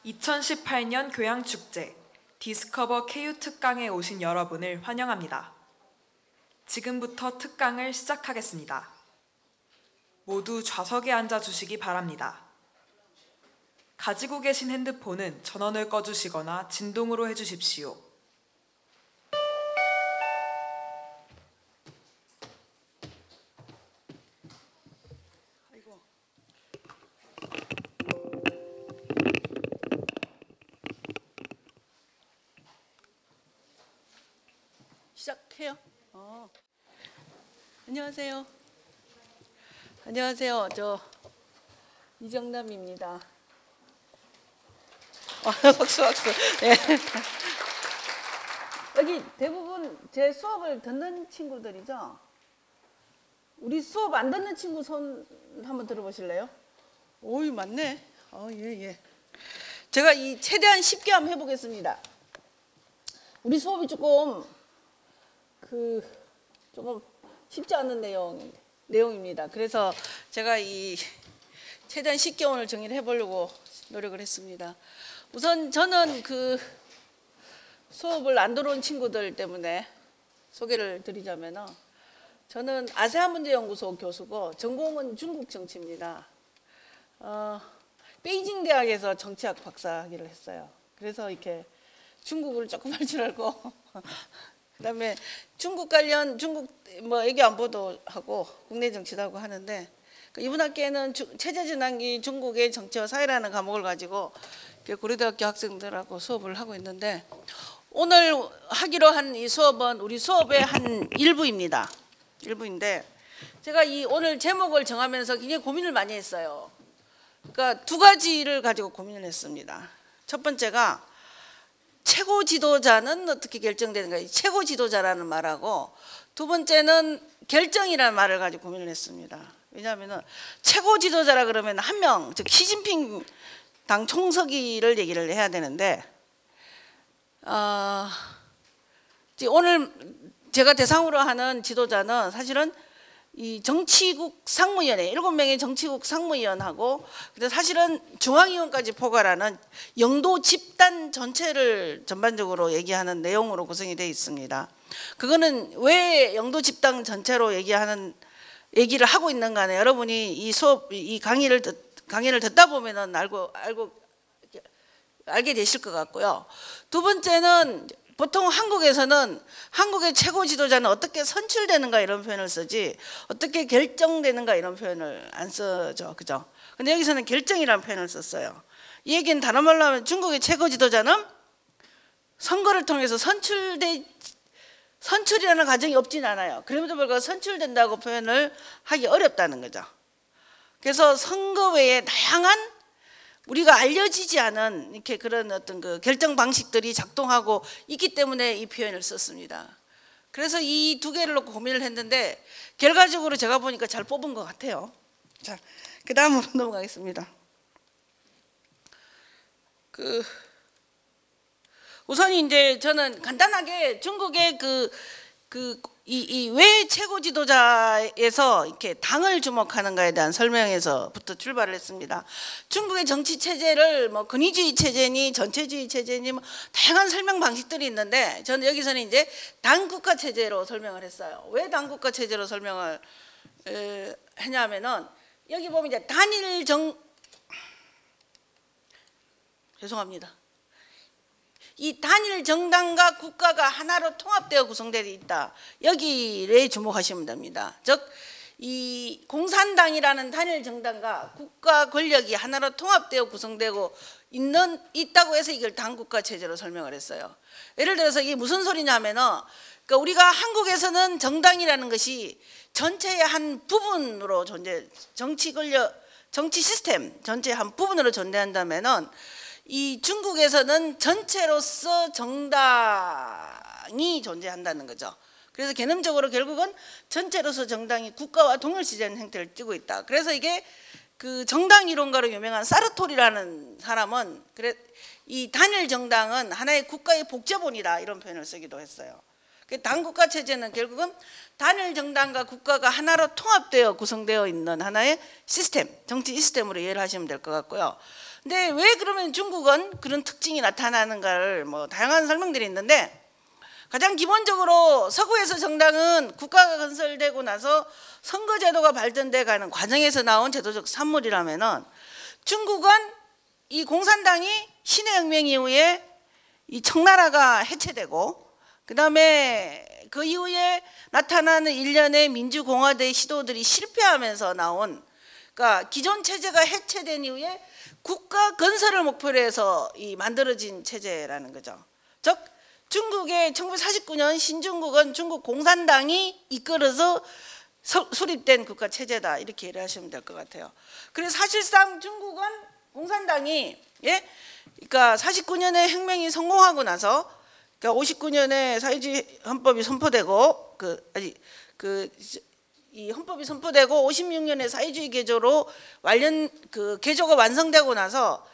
2018년 교양축제 디스커버 KU 특강에 오신 여러분을 환영합니다. 지금부터 특강을 시작하겠습니다. 모두 좌석에 앉아 주시기 바랍니다. 가지고 계신 핸드폰은 전원을 꺼주시거나 진동으로 해주십시오. 시작해요. 안녕하세요. 안녕하세요. 저 이정남입니다. 박수. 네. 여기 대부분 제 수업을 듣는 친구들이죠. 우리 수업 안 듣는 친구 손 한번 들어보실래요? 오이 맞네. 예. 제가 최대한 쉽게 한번 해보겠습니다. 우리 수업이 조금 쉽지 않은 내용입니다. 그래서 제가 최대한 쉽게 오늘 정리를 해보려고 노력을 했습니다. 우선 저는 수업을 안 들어온 친구들 때문에 소개를 드리자면, 저는 아세안 문제연구소 교수고 전공은 중국 정치입니다. 베이징 대학에서 정치학 박사학위를 했어요. 그래서 이렇게 중국을 조금 할 줄 알고 그다음에 중국 관련 외교 안보도 하고 국내 정치도 하고 하는데, 이번 학기에는 체제전환기 중국의 정치와 사회라는 과목을 가지고 고려대학교 학생들하고 수업을 하고 있는데, 오늘 하기로 한 이 수업은 우리 수업의 한 일부입니다. 일부인데, 제가 오늘 제목을 정하면서 굉장히 고민을 많이 했어요. 그러니까 두 가지를 가지고 고민을 했습니다. 첫 번째가 최고 지도자는 어떻게 결정되는가, 최고 지도자라는 말하고, 두 번째는 결정이라는 말을 가지고 고민을 했습니다. 왜냐하면 최고 지도자라 그러면 한 명, 즉 시진핑 당 총서기를 얘기를 해야 되는데, 오늘 제가 대상으로 하는 지도자는 사실은 이 정치국 상무위원회 7명의 정치국 상무위원하고, 근데 사실은 중앙위원까지 포괄하는 영도 집단 전체를 전반적으로 얘기하는 내용으로 구성이 되어 있습니다. 그거는 왜 영도 집단 전체로 얘기를 하고 있는가는 여러분이 이 강의를 듣다 보면은 알게 되실 것 같고요. 두 번째는 보통 한국에서는 한국의 최고 지도자는 어떻게 선출되는가 이런 표현을 쓰지, 어떻게 결정되는가 이런 표현을 안 쓰죠. 그죠? 근데 여기서는 결정이라는 표현을 썼어요. 이 얘기는 다른 말로 하면 중국의 최고 지도자는 선거를 통해서 선출이라는 과정이 없진 않아요. 그럼에도 불구하고 선출된다고 표현을 하기 어렵다는 거죠. 그래서 선거 외에 다양한 우리가 알려지지 않은 이렇게 그런 어떤 결정 방식들이 작동하고 있기 때문에 이 표현을 썼습니다. 그래서 이 두 개를 놓고 고민을 했는데, 결과적으로 제가 보니까 잘 뽑은 것 같아요. 자, 그 다음으로 넘어가겠습니다. 우선 이제 저는 간단하게 중국의 왜 최고 지도자에서 이렇게 당을 주목하는가에 대한 설명에서부터 출발을 했습니다. 중국의 정치 체제를 권위주의 체제니 전체주의 체제니 다양한 설명 방식들이 있는데, 저는 여기서는 이제 당국가 체제로 설명을 했어요. 왜 당국가 체제로 설명을 했냐면은, 여기 보면 이제 이 단일 정당과 국가가 하나로 통합되어 구성되어 있다. 여기에 주목하시면 됩니다. 즉, 이 공산당이라는 단일 정당과 국가 권력이 하나로 통합되어 구성되고 있다고 해서 이걸 당국가 체제로 설명을 했어요. 예를 들어서 이게 무슨 소리냐면은, 그러니까 우리가 한국에서는 정당이라는 것이 전체의 한 부분으로 정치 시스템 전체의 한 부분으로 존재한다면은, 이 중국에서는 전체로서 정당이 존재한다는 거죠. 그래서 개념적으로 결국은 전체로서 정당이 국가와 동일시되는 형태를 띠고 있다. 그래서 이게 정당 이론가로 유명한 사르토리라는 사람은 이 단일 정당은 하나의 국가의 복제본이다 이런 표현을 쓰기도 했어요. 당국가 체제는 결국은 단일 정당과 국가가 하나로 통합되어 구성되어 있는 하나의 시스템, 정치 시스템으로 이해를 하시면 될 것 같고요. 근데 왜 그러면 중국은 그런 특징이 나타나는가를 뭐 다양한 설명들이 있는데, 가장 기본적으로 서구에서 정당은 국가가 건설되고 나서 선거제도가 발전돼 가는 과정에서 나온 제도적 산물이라면은, 중국은 이 공산당이 신해혁명 이후에 이 청나라가 해체되고, 그다음에 그 이후에 나타나는 일련의 민주공화대의 시도들이 실패하면서 나온, 그러니까 기존 체제가 해체된 이후에 국가 건설을 목표로 해서 이 만들어진 체제라는 거죠. 즉 중국의 1949년 신중국은 중국 공산당이 이끌어서 수립된 국가 체제다, 이렇게 이해하시면 될 것 같아요. 그래서 사실상 중국은 공산당이 그러니까 49년에 혁명이 성공하고 나서, 그러니까 59년에 사회주의 헌법이 선포되고 이 헌법이 선포되고 56년에 사회주의 개조로 개조가 완성되고 나서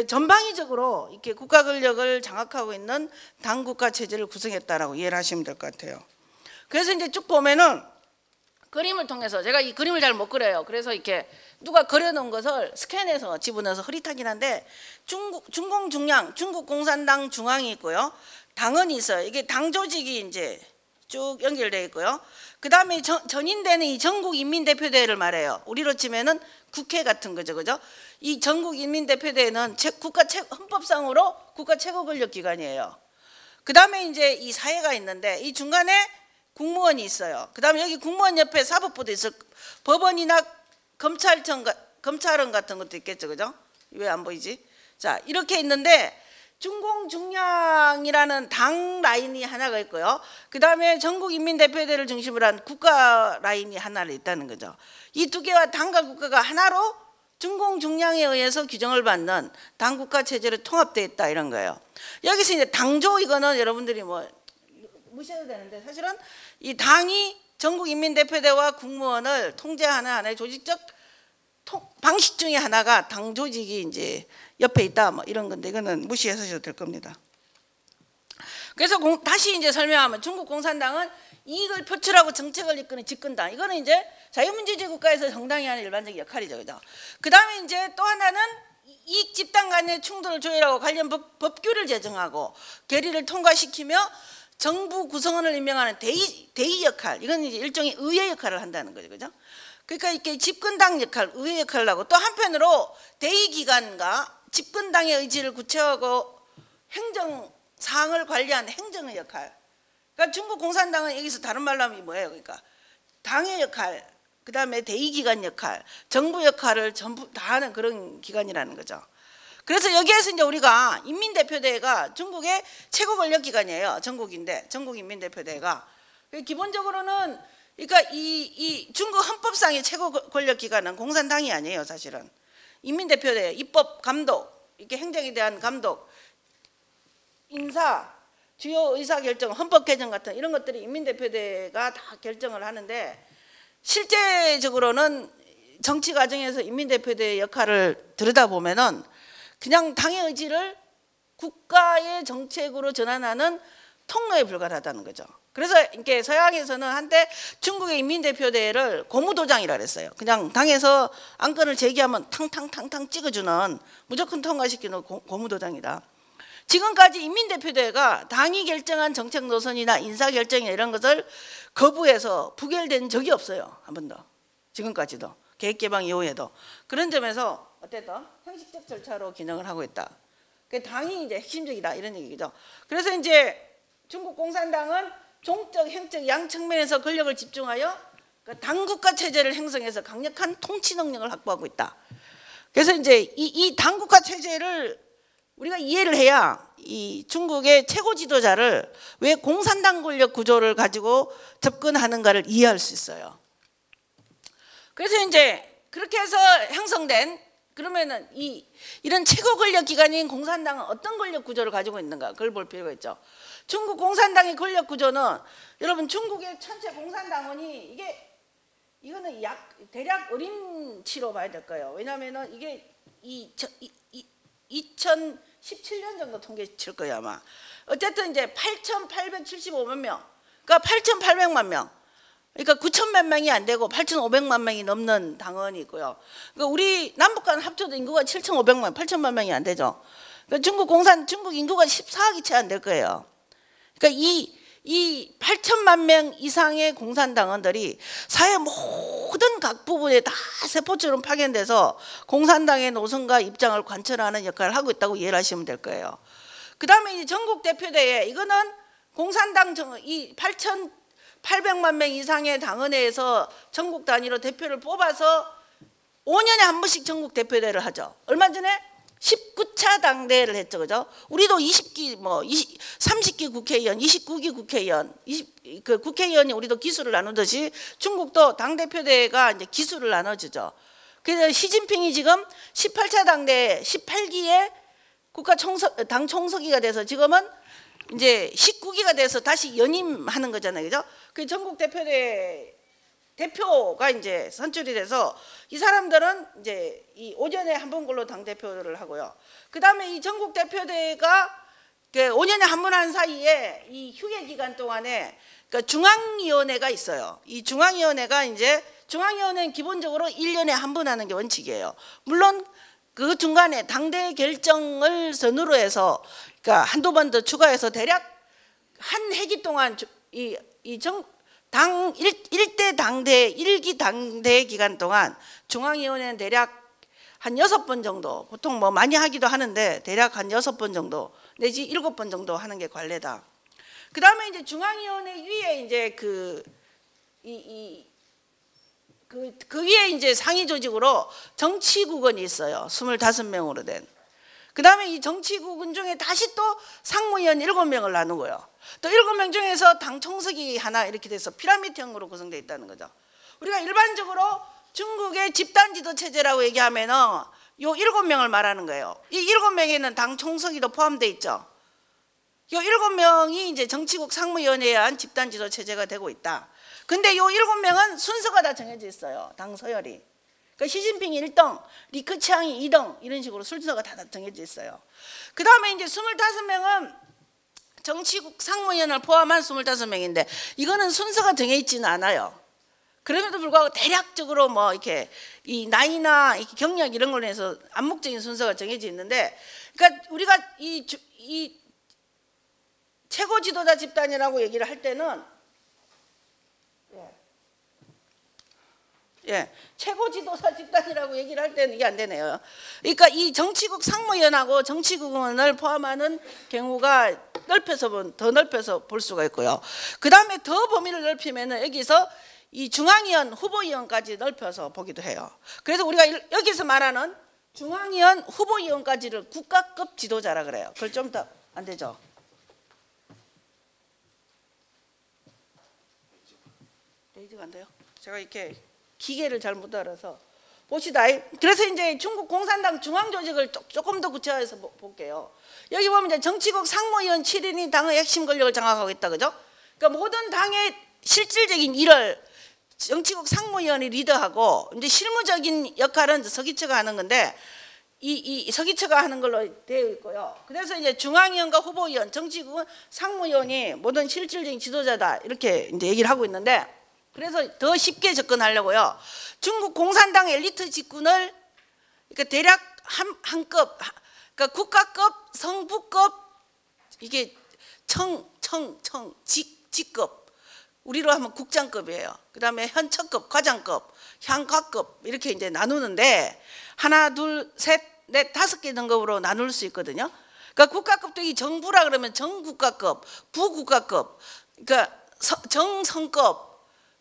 전방위적으로 이렇게 국가 권력을 장악하고 있는 당국가 체제를 구성했다라고 이해를 하시면 될 것 같아요. 그래서 이제 쭉 보면은 그림을 통해서, 제가 이 그림을 잘 못 그려요. 그래서 이렇게 누가 그려놓은 것을 스캔해서 집어넣어서 흐릿하긴 한데, 중공중양, 중국 공산당 중앙이 있고요. 당헌이 있어요. 이게 당 조직이 이제 쭉 연결되어 있고요. 그 다음에 전인대는 이 전국인민대표대회를 말해요. 우리로 치면은 국회 같은 거죠, 그죠? 이 전국인민대표대회는 헌법상으로 국가 최고 권력 기관이에요. 그 다음에 이제 이 사회가 있는데, 이 중간에 국무원이 있어요. 그 다음에 여기 국무원 옆에 사법부도 있어. 법원이나 검찰원 같은 것도 있겠죠, 그죠? 왜 안 보이지? 자, 이렇게 있는데, 중공중량이라는 당 라인이 하나가 있고요. 그 다음에 전국인민대표대회를 중심으로 한 국가 라인이 하나를 있다는 거죠. 이 두 개와 당과 국가가 하나로 중공중량에 의해서 규정을 받는 당국가 체제로 통합되어 있다, 이런 거예요. 여기서 이제 당조, 이거는 여러분들이 뭐 무시해도 되는데, 사실은 이 당이 전국인민대표대회와 국무원을 통제하는 하나의 조직적 방식 중에 하나가 당 조직이 이제 옆에 있다, 뭐 이런 건데, 이거는 무시하셔도 될 겁니다. 그래서 다시 이제 설명하면, 중국 공산당은 이익을 표출하고 정책을 이끄는 집권당, 이거는 이제 자유민주주의 국가에서 정당이 하는 일반적인 역할이죠, 그죠? 그 다음에 이제 또 하나는 이익 집단 간의 충돌을 조율하고 관련 법규를 제정하고 결의를 통과시키며 정부 구성원을 임명하는 대의 역할, 이건 이제 일종의 의회 역할을 한다는 거죠, 그죠? 그러니까 이렇게 집권당 역할, 의회 역할을 하고, 또 한편으로 대의기관과 집권당의 의지를 구체화하고 행정 사항을 관리하는 행정의 역할. 그러니까 중국 공산당은 여기서 다른 말로 하면 뭐예요? 그러니까 당의 역할, 그 다음에 대의기관 역할, 정부 역할을 전부 다 하는 그런 기관이라는 거죠. 그래서 여기에서 이제 우리가 인민대표대회가 중국의 최고 권력 기관이에요. 전국인데, 전국인민대표대회가 기본적으로는, 그러니까 이 중국 헌법상의 최고 권력 기관은 공산당이 아니에요, 사실은. 인민대표대회, 입법 감독, 이렇게 행정에 대한 감독, 인사, 주요 의사 결정, 헌법 개정 같은 이런 것들이 인민대표대회가 다 결정을 하는데, 실제적으로는 정치 과정에서 인민대표대회 역할을 들여다보면은 그냥 당의 의지를 국가의 정책으로 전환하는 통로에 불과하다는 거죠. 그래서 이렇게 서양에서는 한때 중국의 인민대표대회를 고무도장이라 그랬어요. 그냥 당에서 안건을 제기하면 탕탕탕탕 찍어주는, 무조건 통과시키는 고무도장이다. 지금까지 인민대표대회가 당이 결정한 정책 노선이나 인사결정이나 이런 것을 거부해서 부결된 적이 없어요. 한 번도. 지금까지도. 계획개방 이후에도. 그런 점에서 어쨌든 형식적 절차로 기능을 하고 있다. 그 당이 이제 핵심적이다, 이런 얘기죠. 그래서 이제 중국 공산당은 종적, 행적 양 측면에서 권력을 집중하여 당국가 체제를 형성해서 강력한 통치 능력을 확보하고 있다. 그래서 이제 이 당국가 체제를 우리가 이해를 해야 이 중국의 최고 지도자를 왜 공산당 권력 구조를 가지고 접근하는가를 이해할 수 있어요. 그래서 이제 그렇게 해서 형성된, 그러면은 이런 최고 권력 기관인 공산당은 어떤 권력 구조를 가지고 있는가, 그걸 볼 필요가 있죠. 중국 공산당의 권력 구조는, 여러분 중국의 전체 공산당원이 이거는 대략 어림치로 봐야 될 거예요. 왜냐하면은 이게 2017년 정도 통계칠 거예요, 아마. 어쨌든 이제 8,875만 명, 그러니까 8,800만 명. 그러니까 9천만 명이 안 되고 8,500만 명이 넘는 당원이 있고요. 그러니까 우리 남북 간 합쳐도 인구가 7,500만, 8천만 명이 안 되죠. 그러니까 중국 인구가 14억이 채 안 될 거예요. 그러니까 이 8천만 명 이상의 공산당원들이 사회 모든 각 부분에 다 세포처럼 파견돼서 공산당의 노선과 입장을 관철하는 역할을 하고 있다고 이해를 하시면 될 거예요. 그 다음에 이제 전국 대표대회, 이거는 공산당 이 8,800만 명 이상의 당원회에서 전국 단위로 대표를 뽑아서 5년에 한 번씩 전국 대표대회를 하죠. 얼마 전에 19차 당대회를 했죠, 그죠? 우리도 20기, 30기 국회의원, 29기 국회의원, 그 국회의원이 우리도 기수를 나누듯이 중국도 당대표대회가 이제 기수를 나눠주죠. 그래서 시진핑이 지금 18차 당대회, 18기에 당 총서기가 돼서 지금은 이제 19기가 돼서 다시 연임하는 거잖아요, 그죠? 그 전국 대표대회 대표가 이제 선출이 돼서 이 사람들은 이제 이 5년에 한 번 걸로 당 대표를 하고요. 그 다음에 이 전국 대표대회가 5년에 한 번 하는 사이에 이 휴게 기간 동안에 그러니까 중앙위원회가 있어요. 이 중앙위원회가 이제 중앙위원회는 기본적으로 1년에 한 번 하는 게 원칙이에요. 물론 그 중간에 당대 결정을 전후로 해서 그러니까 한두 번 더 추가해서 대략 한 회기 동안 당 1대 당대 1기 당대 기간 동안 중앙위원회는 대략 한 6번 정도, 보통 뭐 많이 하기도 하는데 대략 한 6번 정도 내지 7번 정도 하는 게 관례다. 그 다음에 이제 중앙위원회 위에 이제 그 위에 이제 상위 조직으로 정치국원이 있어요. 25명으로 된. 그 다음에 이 정치국은 중에 다시 또 상무위원 7명을 나누고요. 또 7명 중에서 당 총석이 하나 이렇게 돼서 피라미드형으로 구성되어 있다는 거죠. 우리가 일반적으로 중국의 집단 지도 체제라고 얘기하면은 요 7명을 말하는 거예요. 이 7명에는 당 총석이도 포함되어 있죠. 요 7명이 이제 정치국 상무위원회에 의한 집단 지도 체제가 되고 있다. 근데 요 7명은 순서가 다 정해져 있어요. 당 서열이. 그러니까 시진핑이 1등, 리크치앙이 2등 이런 식으로 순서가 다 정해져 있어요. 그 다음에 이제 25명은 정치국 상무위원을 포함한 25명인데 이거는 순서가 정해 있지는 않아요. 그럼에도 불구하고 대략적으로 뭐 이렇게 이 나이나 경력 이런 걸로 해서 암묵적인 순서가 정해져 있는데, 그러니까 우리가 이 최고 지도자 집단이라고 얘기를 할 때는 최고 지도자 집단이라고 얘기를 할 때는 이게 안 되네요. 그러니까 이 정치국 상무위원하고 정치국원을 포함하는 경우가 더 넓혀서 볼 수가 있고요. 그 다음에 더 범위를 넓히면은 여기서 이 중앙위원 후보위원까지 넓혀서 보기도 해요. 그래서 우리가 여기서 말하는 중앙위원 후보위원까지를 국가급 지도자라 그래요. 그걸 좀 더 안 되죠? 레이즈가 안 돼요? 제가 이렇게 기계를 잘 못 알아서 보시다. 그래서 이제 중국 공산당 중앙 조직을 조금 더 구체화해서 볼게요. 여기 보면 이제 정치국 상무위원 7인이 당의 핵심 권력을 장악하고 있다, 그죠? 그러니까 모든 당의 실질적인 일을 정치국 상무위원이 리더하고 이제 실무적인 역할은 서기처가 하는 건데 이 서기처가 하는 걸로 되어 있고요. 그래서 이제 중앙위원과 후보위원, 정치국은 상무위원이 모든 실질적인 지도자다 이렇게 이제 얘기를 하고 있는데, 그래서 더 쉽게 접근하려고요. 중국 공산당 엘리트 직군을 그러니까 대략 한 급, 그러니까 국가급, 성부급, 이게 직급, 우리로 하면 국장급이에요. 그다음에 현처급, 과장급, 향과급 이렇게 이제 나누는데 하나, 둘, 셋, 넷, 5개 등급으로 나눌 수 있거든요. 그러니까 국가급도 이 정부라 그러면 정국가급, 부국가급, 그러니까 정성급,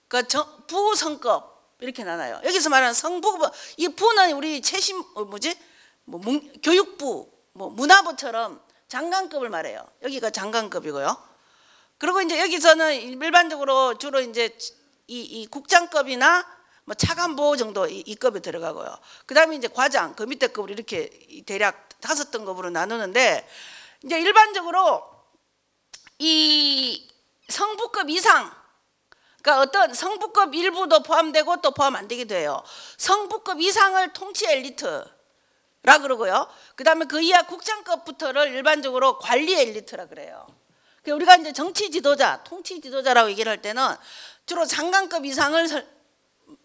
그러니까 부성급 이렇게 나눠요. 여기서 말하는 성부급, 이 부는 우리 최신 교육부, 문화부처럼 장관급을 말해요. 여기가 장관급이고요. 그리고 이제 여기서는 일반적으로 주로 이제 이 국장급이나 뭐 차관보 정도 이 급이 들어가고요. 그다음에 이제 과장, 그 밑에 급을 이렇게 대략 5등급으로 나누는데, 이제 일반적으로 이 성부급 이상, 그러니까 어떤 성부급 일부도 포함되고 또 포함 안 되기도 해요. 성부급 이상을 통치 엘리트라 그러고요. 그다음에 그 이하 국장급부터를 일반적으로 관리 엘리트라 그래요. 우리가 이제 정치 지도자, 통치 지도자라고 얘기를 할 때는 주로 장관급 이상을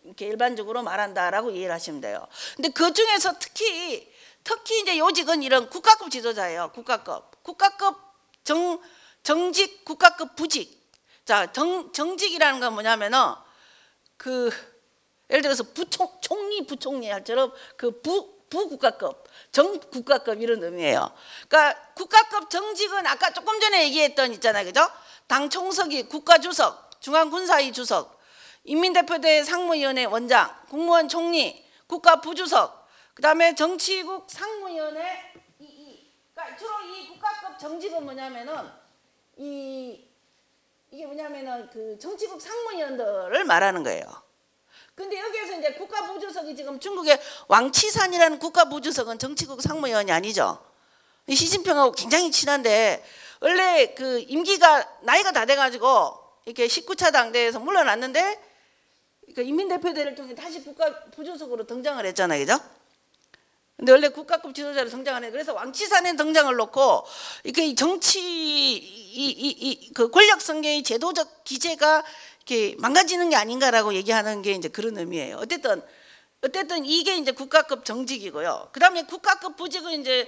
이렇게 일반적으로 말한다라고 이해를 하시면 돼요. 근데 그 중에서 특히 이제 요직은 이런 국가급 지도자예요. 국가급 정직, 국가급 부직. 자, 정직이라는 건 뭐냐면은 예를 들어서 총리, 부총리처럼 부국가급, 정국가급 이런 의미예요. 그러니까 국가급 정직은 아까 조금 전에 얘기했던 있잖아요, 그죠? 당 총석이 국가주석, 중앙군사위 주석, 인민대표대 상무위원회 원장, 국무원 총리, 국가부주석, 그다음에 정치국 상무위원회 그러니까 주로 이 국가급 정직은 뭐냐면은 이게 뭐냐면은 그 정치국 상무위원들을 말하는 거예요. 근데 여기에서 이제 국가부주석이 지금 중국의 왕치산이라는 국가부주석은 정치국 상무위원이 아니죠. 시진핑하고 굉장히 친한데 원래 그 임기가 나이가 다 돼가지고 이렇게 19차 당대에서 물러났는데 그 인민대표대를 통해 다시 국가부주석으로 등장을 했잖아요, 그죠? 근데 원래 국가급 지도자로 등장을 해. 그래서 왕치산에 등장을 놓고 이렇게 정치 그 권력 성계의 제도적 기제가 이렇게 망가지는 게 아닌가라고 얘기하는 게 이제 그런 의미예요. 어쨌든 이게 이제 국가급 정직이고요. 그다음에 국가급 부직은 이제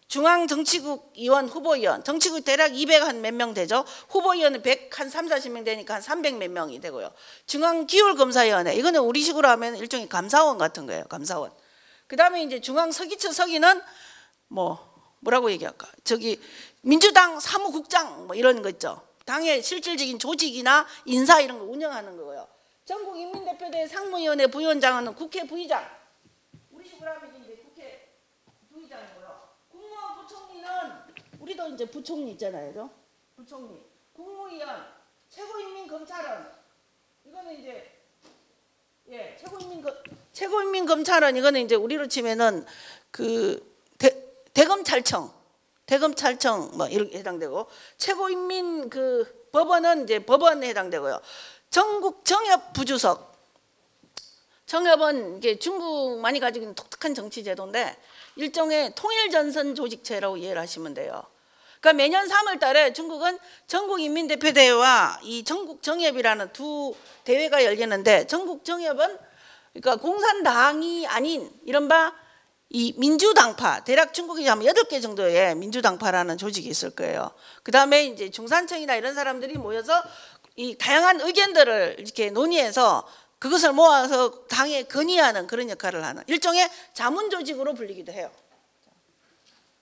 중앙정치국 의원, 후보위원, 정치국 대략 200 한 몇 명 되죠. 후보위원은 100 한 30-40명 되니까 한 300 몇 명이 되고요. 중앙기율검사위원회, 이거는 우리식으로 하면 일종의 감사원 같은 거예요. 감사원. 그다음에 이제 중앙서기처 서기는 뭐라고 얘기할까? 저기 민주당 사무국장 뭐 이런 거 있죠. 당의 실질적인 조직이나 인사 이런 거 운영하는 거고요. 전국인민대표대 상무위원회 부위원장은 국회 부의장. 우리식으로 하면 이제 국회 부의장이고요. 국무원 부총리는 우리도 이제 부총리 있잖아요, 그죠? 부총리. 국무위원, 최고인민검찰원. 이거는 이제 최고인민검찰원 이거는 이제 우리로 치면은 그 대검찰청 뭐 이렇게 해당되고 최고인민 그 법원은 이제 법원에 해당되고요. 전국 정협 부주석. 정협은 이게 중국 많이 가지고 있는 독특한 정치 제도인데 일종의 통일전선 조직체라고 이해를 하시면 돼요. 그러니까 매년 3월 달에 중국은 전국인민대표대회와 이 전국정협이라는 두 대회가 열리는데 전국정협은 그러니까 공산당이 아닌 이른바 이 민주당파, 대략 중국에 한 8개 정도의 민주당파라는 조직이 있을 거예요. 그다음에 이제 중산층이나 이런 사람들이 모여서 이 다양한 의견들을 이렇게 논의해서 그것을 모아서 당에 건의하는 그런 역할을 하는 일종의 자문 조직으로 불리기도 해요.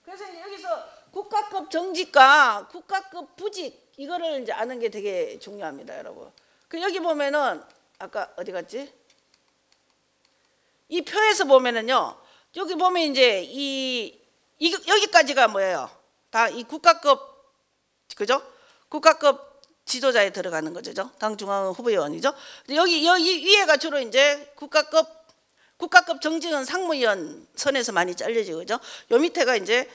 그래서 이제 여기서 국가급 정직과 국가급 부직 이거를 이제 아는 게 되게 중요합니다, 여러분. 그 여기 보면은 아까 어디 갔지? 이 표에서 보면은요. 여기 보면 이제 여기까지가 뭐예요? 다 이 국가급 그죠? 국가급 지도자에 들어가는 거죠, 당 중앙 후보위원이죠. 여기 위에가 주로 이제 국가급 정직은 상무위원 선에서 많이 잘려지고 그죠? 요 밑에가 이제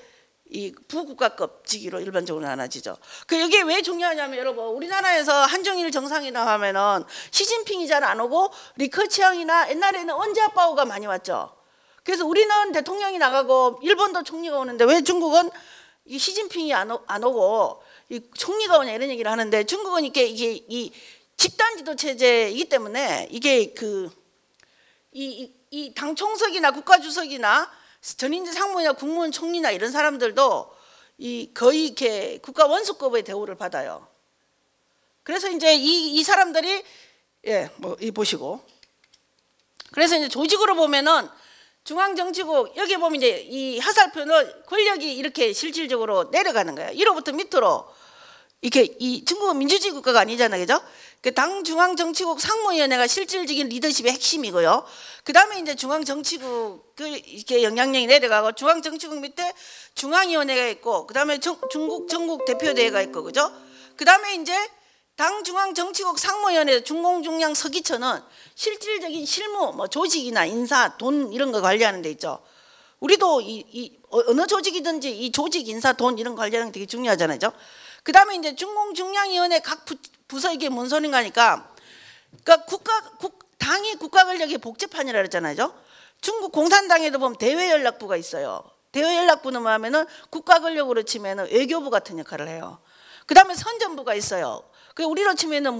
이 부국가급 직위로 일반적으로 나눠지죠. 그 여기 왜 중요하냐면 여러분 우리나라에서 한중일 정상회담 하면은 시진핑이 잘 안 오고 리커치앙이나 옛날에는 언제아빠오가 많이 왔죠. 그래서 우리는 대통령이 나가고 일본도 총리가 오는데 왜 중국은 이 시진핑이 안 오고 이 총리가 오냐 이런 얘기를 하는데 중국은 이게 이 집단 지도 체제이기 때문에 이게 이 당 총석이나 국가 주석이나 전인지 상무나 국무원 총리나 이런 사람들도 거의 이렇게 국가 원수급의 대우를 받아요. 그래서 이제 이 사람들이 이 보시고 그래서 이제 조직으로 보면은 중앙정치국 여기 보면 이제 이 하살표는 권력이 이렇게 실질적으로 내려가는 거예요. 위로부터 밑으로 이렇게 이 중국은 민주주의 국가가 아니잖아요, 그죠? 그 당 중앙정치국 상무위원회가 실질적인 리더십의 핵심이고요. 그 다음에 이제 중앙정치국 이렇게 영향력이 내려가고 중앙정치국 밑에 중앙위원회가 있고, 그 다음에 중국 전국 대표대회가 있고, 그죠? 그 다음에 이제 당 중앙정치국 상무위원회 중공중량 서기처는 실질적인 실무, 뭐 조직이나 인사, 돈 이런 거 관리하는 데 있죠. 우리도 어느 조직이든지 이 조직, 인사, 돈 이런 거 관리하는 게 되게 중요하잖아요. 그 다음에 이제 중공중량위원회 각 부서 이게 뭔 소린가 하니까, 그러니까 당이 국가 권력의 복제판이라 그랬잖아요. 중국 공산당에도 보면 대외연락부가 있어요. 대외연락부는 뭐냐면은 국가 권력으로 치면은 외교부 같은 역할을 해요. 그 다음에 선전부가 있어요. 그 우리로 치면은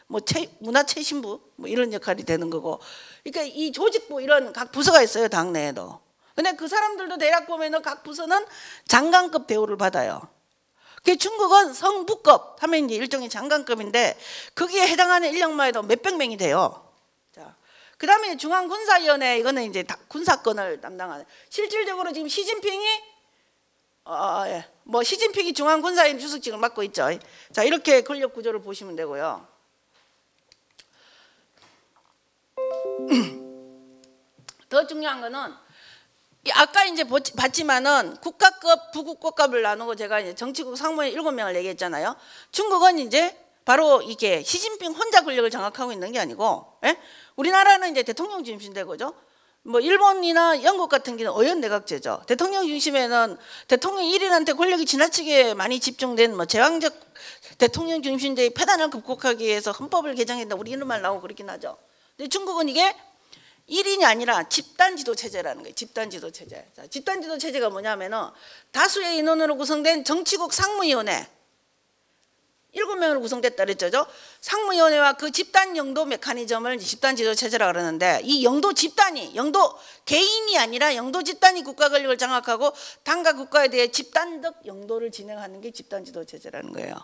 뭐 문화체신부 뭐 이런 역할이 되는 거고. 그러니까 이 조직부 이런 각 부서가 있어요, 당 내에도. 근데 그 사람들도 대략 보면은 각 부서는 장관급 대우를 받아요. 그 중국은 성부급 하면 이제 일종의 장관급인데 거기에 해당하는 인력만 해도 몇백 명이 돼요. 자, 그다음에 중앙군사위원회, 이거는 이제 군사권을 담당하는. 실질적으로 지금 시진핑이 뭐 시진핑이 중앙군사위원회 주석직을 맡고 있죠. 자, 이렇게 권력 구조를 보시면 되고요. 더 중요한 거는 아까 이제 봤지만은 국가급, 부국가급을 나누고 제가 이제 정치국 상무위 7명을 얘기했잖아요. 중국은 이제 바로 이게 시진핑 혼자 권력을 장악하고 있는 게 아니고, 예? 우리나라는 이제 대통령 중심되고죠. 뭐 일본이나 영국 같은 경우는 의원내각제죠. 대통령 중심에는 대통령 1인한테 권력이 지나치게 많이 집중된 뭐 제왕적 대통령 중심제의 폐단을 극복하기 위해서 헌법을 개정했다, 우리 이런 말 나오고 그렇긴 하죠. 근데 중국은 이게 1인이 아니라 집단지도 체제라는 거예요. 집단지도 체제. 자, 집단지도 체제가 뭐냐면은 다수의 인원으로 구성된 정치국 상무위원회 7명으로 구성됐다 그랬죠. 상무위원회와 그 집단 영도 메커니즘을 집단지도 체제라고 그러는데, 이 영도 집단이, 영도 개인이 아니라 영도 집단이 국가 권력을 장악하고 당과 국가에 대해 집단적 영도를 진행하는 게 집단지도 체제라는 거예요.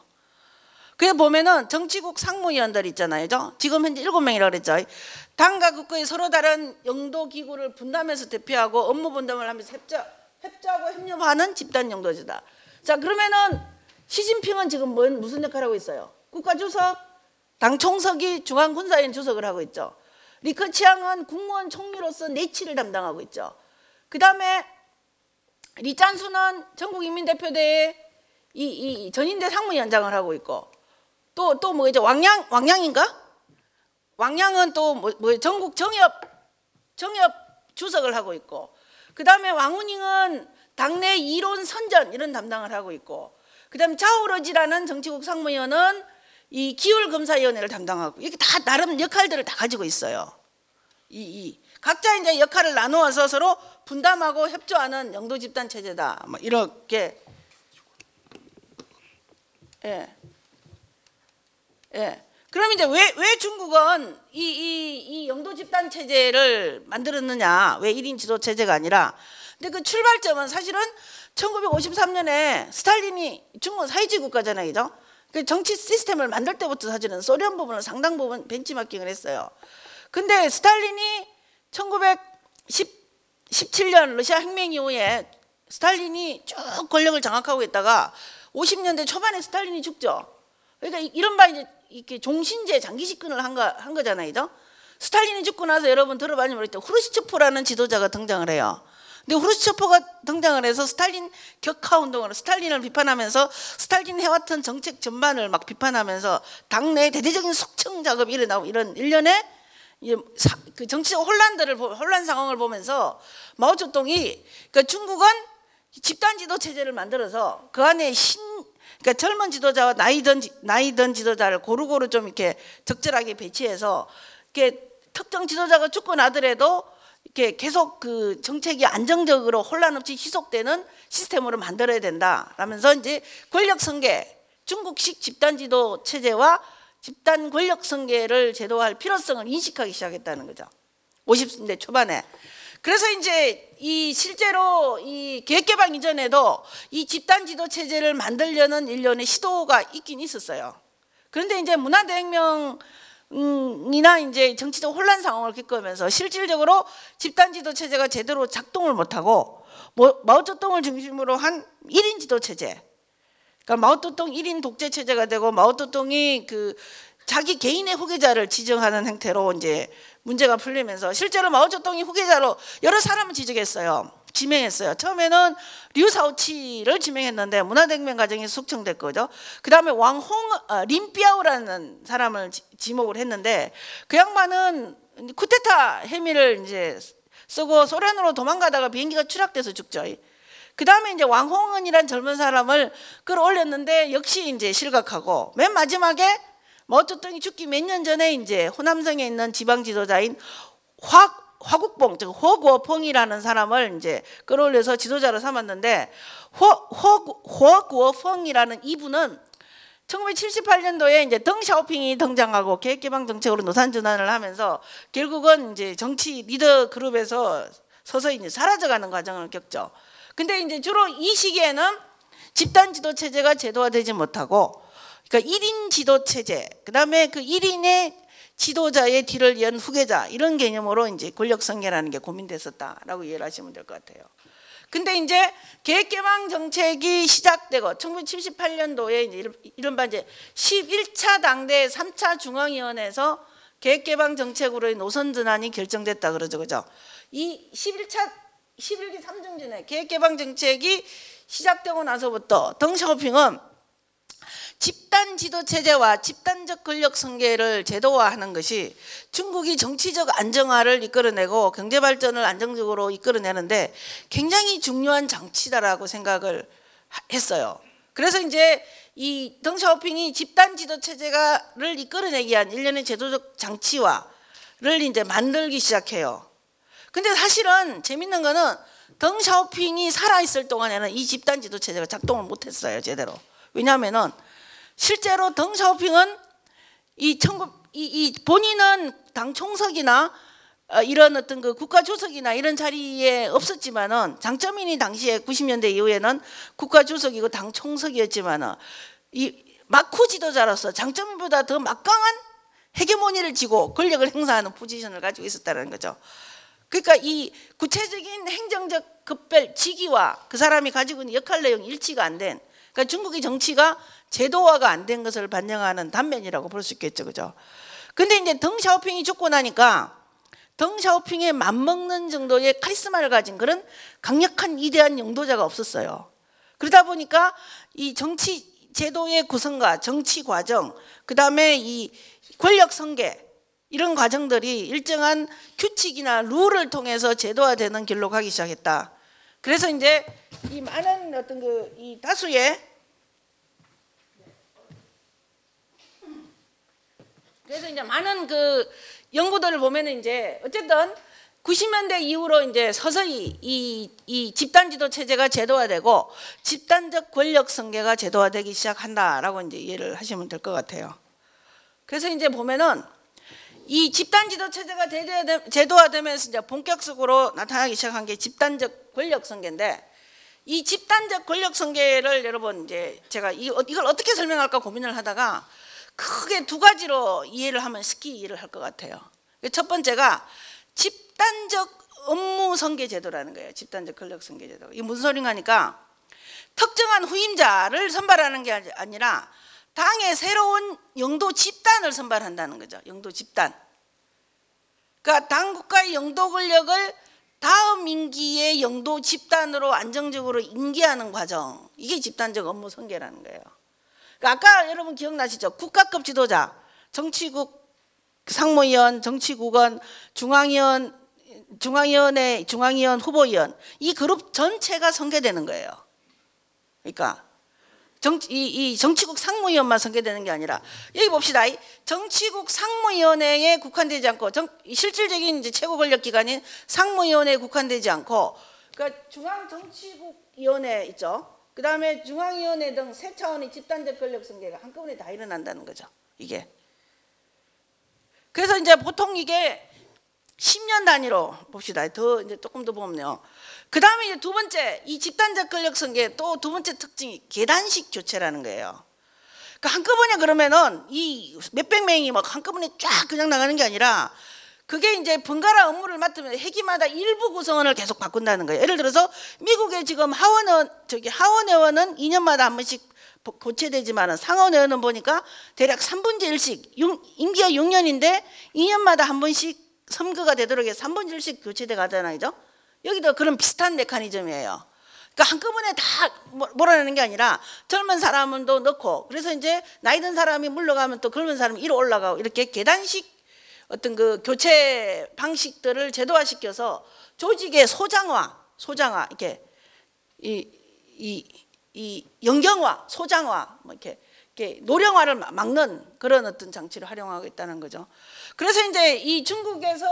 그래 보면은 정치국 상무위원들 있잖아요. 지금 현재 7명이라고 그랬죠. 당과 국가의 서로 다른 영도 기구를 분담해서 대표하고 업무 분담을 하면서 협조하고 협력하는 집단 영도제다. 자, 그러면은 시진핑은 지금 무슨 역할을 하고 있어요? 국가주석, 당 총석이 중앙군사위원 주석을 하고 있죠. 리커치앙은 국무원 총리로서 내치를 담당하고 있죠. 그 다음에 리짠수는 전국인민대표대회 이 전인대 상무위원장을 하고 있고, 또 뭐 이제 왕양인가? 왕양은 또 뭐 전국 정협 주석을 하고 있고, 그 다음에 왕우닝은 당내 이론 선전 이런 담당을 하고 있고, 그 다음에 자오러지라는 정치국 상무위원은 이 기율검사위원회를 담당하고, 이게 다 나름 역할들을 다 가지고 있어요. 각자 이제 역할을 나누어서 서로 분담하고 협조하는 영도 집단 체제다. 뭐 이렇게. 그럼 이제 왜 중국은 이 영도 집단 체제를 만들었느냐? 왜 1인 지도 체제가 아니라? 근데 그 출발점은 사실은 1953년에 스탈린이, 중국은 사회주의 국가잖아요, 그죠? 그 정치 시스템을 만들 때부터 사실은 소련 부분을 상당 부분 벤치마킹을 했어요. 근데 스탈린이 1917년 러시아 혁명 이후에 스탈린이 쭉 권력을 장악하고 있다가 50년대 초반에 스탈린이 죽죠. 그러니까 이른바 이제 이렇게 종신제 장기 집권을 한 거잖아요, 그죠? 스탈린이 죽고 나서 여러분 들어봤는지 모르겠죠. 후르시초프라는 지도자가 등장을 해요. 근데 후르시초프가 등장을 해서 스탈린 격하 운동으로 스탈린을 비판하면서 스탈린 해왔던 정책 전반을 막 비판하면서 당내 대대적인 숙청 작업이 일어나고, 이런 일련의 그 정치적 혼란 상황을 보면서 마오쩌둥이, 그러니까 중국은 집단 지도 체제를 만들어서 그 안에 그러니까 젊은 지도자와 나이 든 지도자를 고루고루 좀 이렇게 적절하게 배치해서, 이렇게 특정 지도자가 죽고 나더라도 이렇게 계속 그 정책이 안정적으로 혼란 없이 지속되는 시스템으로 만들어야 된다 라면서 이제 권력 승계, 중국식 집단 지도 체제와 집단 권력 승계를 제도화할 필요성을 인식하기 시작했다는 거죠. 50년대 초반에. 그래서 이제 실제로 이 계획개방 이전에도 이 집단 지도 체제를 만들려는 일련의 시도가 있긴 있었어요. 그런데 이제 문화대혁명이나 이제 정치적 혼란 상황을 겪으면서 실질적으로 집단 지도 체제가 제대로 작동을 못하고, 마오쩌둥을 중심으로 한 1인 지도 체제, 그러니까 마오쩌둥 1인 독재 체제가 되고, 마오쩌둥이 그 자기 개인의 후계자를 지정하는 행태로 이제 문제가 풀리면서, 실제로 마오쩌둥이 후계자로 여러 사람을 지명했어요. 처음에는 류사오치를 지명했는데 문화대혁명 과정에서 숙청될 거죠. 그 다음에 린비아오라는 사람을 지목을 했는데, 그 양반은 쿠데타 혐의를 이제 쓰고 소련으로 도망가다가 비행기가 추락돼서 죽죠. 그 다음에 이제 왕홍은이란 젊은 사람을 끌어올렸는데 역시 이제 실각하고, 맨 마지막에 마오쩌둥이 죽기 몇 년 전에 이제 호남성에 있는 지방 지도자인 화국봉, 즉 호구어펑이라는 사람을 이제 끌어올려서 지도자로 삼았는데, 호구어펑이라는 이분은 1978년도에 이제 덩샤오핑이 등장하고 계획개방 정책으로 노선 전환을 하면서 결국은 이제 정치 리더 그룹에서 서서히 이제 사라져가는 과정을 겪죠. 근데 이제 주로 이 시기에는 집단 지도 체제가 제도화되지 못하고, 그러니까 1인 지도 체제, 그다음에 그 1인의 지도자의 뒤를 이은 후계자, 이런 개념으로 이제 권력 성계라는 게 고민됐었다라고 이해를 하시면 될 것 같아요. 근데 이제 계획개방 정책이 시작되고 1978년도에 이제 이른바 이제 11차 당대 3차 중앙위원회에서 계획개방 정책으로의 노선 전환이 결정됐다 그러죠, 그죠? 이 11기 3중진의 계획개방 정책이 시작되고 나서부터 덩샤오핑은 집단 지도 체제와 집단적 권력 성계를 제도화하는 것이 중국이 정치적 안정화를 이끌어내고 경제 발전을 안정적으로 이끌어내는데 굉장히 중요한 장치다라고 생각을 했어요. 그래서 이제 이 덩샤오핑이 집단 지도 체제를 이끌어내기 위한 일련의 제도적 장치화를 이제 만들기 시작해요. 근데 사실은 재밌는 거는 덩샤오핑이 살아있을 동안에는 이 집단 지도 체제가 작동을 못했어요, 제대로. 왜냐하면은 실제로 덩샤오핑은 이 본인은 당 총석이나 이런 어떤 그 국가 주석이나 이런 자리에 없었지만은, 장쩌민이 당시에 90년대 이후에는 국가 주석이고 당 총석이었지만은 이 마쿠 지도자로서 장쩌민보다 더 막강한 헤게모니를 쥐고 권력을 행사하는 포지션을 가지고 있었다는 거죠. 그러니까 이 구체적인 행정적 급별 직위와 그 사람이 가지고 있는 역할 내용이 일치가 안 된, 그러니까 중국의 정치가 제도화가 안 된 것을 반영하는 단면이라고 볼 수 있겠죠, 그죠? 근데 이제 덩샤오핑이 죽고 나니까 덩샤오핑에 맞먹는 정도의 카리스마를 가진 그런 강력한 위대한 영도자가 없었어요. 그러다 보니까 이 정치 제도의 구성과 정치 과정, 그 다음에 이 권력 성계, 이런 과정들이 일정한 규칙이나 룰을 통해서 제도화되는 길로 가기 시작했다. 그래서 이제 이 많은 어떤 그 이 다수의, 그래서 이제 많은 그 연구들을 보면은 이제 어쨌든 90년대 이후로 이제 서서히 이 집단 지도 체제가 제도화되고 집단적 권력 성계가 제도화되기 시작한다라고 이제 이해를 하시면 될 것 같아요. 그래서 이제 보면은 이 집단 지도 체제가 제도화되면서 이제 본격적으로 나타나기 시작한 게 집단적 권력 성계인데, 이 집단적 권력 성계를 여러분 이제 제가 이걸 어떻게 설명할까 고민을 하다가 크게 두 가지로 이해를 하면 쉽게 이해를 할 것 같아요. 첫 번째가 집단적 업무 성계 제도라는 거예요. 집단적 권력 성계 제도. 이게 무슨 소린가 하니까 특정한 후임자를 선발하는 게 아니라 당의 새로운 영도 집단을 선발한다는 거죠. 영도 집단. 그러니까 당국가의 영도 권력을 다음 임기의 영도 집단으로 안정적으로 임기하는 과정, 이게 집단적 업무 성계라는 거예요. 그러니까 아까 여러분 기억나시죠? 국가급 지도자, 정치국 상무위원, 정치국원, 중앙위원 후보위원, 이 그룹 전체가 선계되는 거예요. 그러니까 이 정치국 상무위원만 선계되는 게 아니라, 여기 봅시다. 이 정치국 상무위원회에 국한되지 않고 실질적인 이제 최고 권력 기관인 상무위원회에 국한되지 않고, 그러니까 중앙정치국위원회 있죠. 그 다음에 중앙위원회 등 세 차원의 집단적 권력 선계가 한꺼번에 다 일어난다는 거죠. 이게. 그래서 이제 보통 이게 10년 단위로 봅시다. 더 이제 조금 더 보면요. 그 다음에 이제 두 번째, 이 집단적 권력 성계 또 두 번째 특징이 계단식 교체라는 거예요. 그러니까 한꺼번에 그러면은 이 몇백 명이 막 한꺼번에 쫙 그냥 나가는 게 아니라, 그게 이제 번갈아 업무를 맡으면 회기마다 일부 구성원을 계속 바꾼다는 거예요. 예를 들어서 미국의 지금 하원의원은 2년마다 한 번씩 교체되지만 상원의원은 보니까 대략 3분의 1씩, 임기가 6년인데 2년마다 한 번씩 선거가 되도록 해서 3분의 1씩 교체돼 가잖아요. 여기도 그런 비슷한 메커니즘이에요. 그러니까 한꺼번에 다 몰아내는 게 아니라 젊은 사람은 또 넣고, 그래서 이제 나이 든 사람이 물러가면 또 젊은 사람이 위로 올라가고, 이렇게 계단식 어떤 그 교체 방식들을 제도화시켜서 조직의 소장화 이렇게 이 연경화, 소장화, 뭐 이렇게 노령화를 막는 그런 어떤 장치를 활용하고 있다는 거죠. 그래서 이제 이 중국에서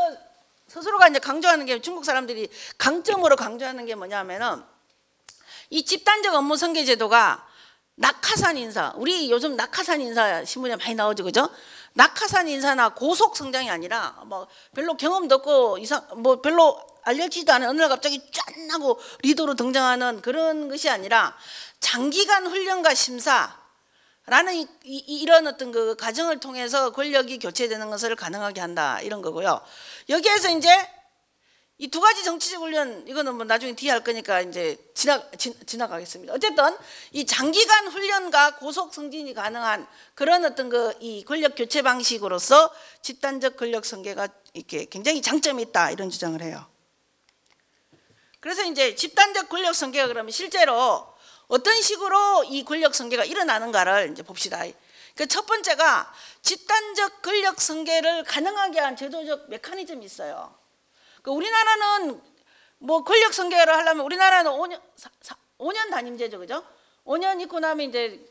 스스로가 이제 강조하는 게, 중국 사람들이 강점으로 강조하는 게 뭐냐면은 이 집단적 업무 선계 제도가 낙하산 인사, 우리 요즘 낙하산 인사 신문에 많이 나오죠, 그죠? 낙하산 인사나 고속 성장이 아니라 뭐 별로 경험도 없고 뭐 별로 알려지지도 않은 어느 날 갑자기 짠 하고 리더로 등장하는 그런 것이 아니라 장기간 훈련과 심사라는 이런 어떤 그 과정을 통해서 권력이 교체되는 것을 가능하게 한다, 이런 거고요. 여기에서 이제 이 두 가지 정치적 훈련, 이거는 뭐 나중에 뒤에 할 거니까 이제 지나가겠습니다. 어쨌든 이 장기간 훈련과 고속 승진이 가능한 그런 어떤 그 이 권력 교체 방식으로서 집단적 권력 승계가 이렇게 굉장히 장점이 있다, 이런 주장을 해요. 그래서 이제 집단적 권력 승계가 그러면 실제로 어떤 식으로 이 권력 승계가 일어나는가를 이제 봅시다. 그 첫 번째가 집단적 권력 승계를 가능하게 한 제도적 메커니즘이 있어요. 그 우리나라는 뭐 권력 승계를 하려면 우리나라는 5년 단임제죠, 그죠? 5년 있고 나면 이제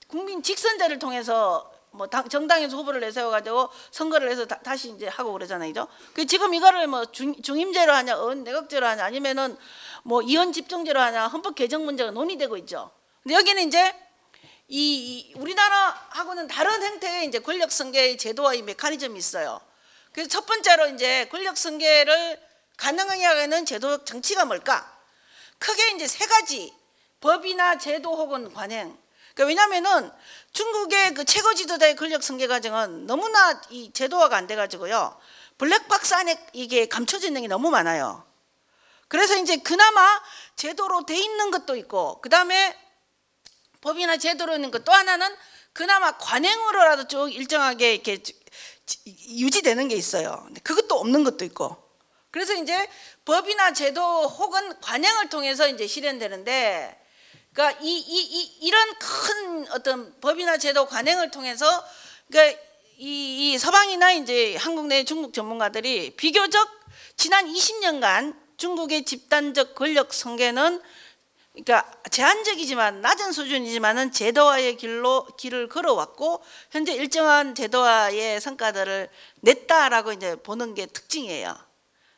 국민 직선제를 통해서 뭐 정당에서 후보를 내세워가지고 선거를 해서 다시 이제 하고 그러잖아요, 그죠? 그 지금 이거를 뭐 중임제로 하냐, 내각제로 하냐, 아니면은 뭐 이원 집중제로 하냐, 헌법 개정 문제가 논의되고 있죠. 근데 여기는 이제 이 우리나라하고는 다른 형태의 이제 권력 승계의 제도와 이 메커니즘이 있어요. 그래서 첫 번째로 이제 권력 승계를 가능하게 하는 제도적 장치가 뭘까? 크게 이제 세 가지: 법이나 제도 혹은 관행. 그러니까 왜냐하면은 중국의 그 최고 지도자의 권력 승계 과정은 너무나 이 제도화가 안 돼가지고요, 블랙박스 안에 이게 감춰져 있는 게 너무 많아요. 그래서 이제 그나마 제도로 돼 있는 것도 있고, 그 다음에 법이나 제도로 있는 것 또 하나는 그나마 관행으로라도 쭉 일정하게 이렇게 유지되는 게 있어요. 근데 그것도 없는 것도 있고. 그래서 이제 법이나 제도 혹은 관행을 통해서 이제 실현되는데, 그러니까 이런 큰 어떤 법이나 제도 관행을 통해서, 그러니까 이 서방이나 이제 한국 내 중국 전문가들이 비교적 지난 20년간 중국의 집단적 권력 승계는, 그러니까 제한적이지만 낮은 수준이지만은 제도화의 길을 걸어왔고 현재 일정한 제도화의 성과들을 냈다라고 이제 보는 게 특징이에요.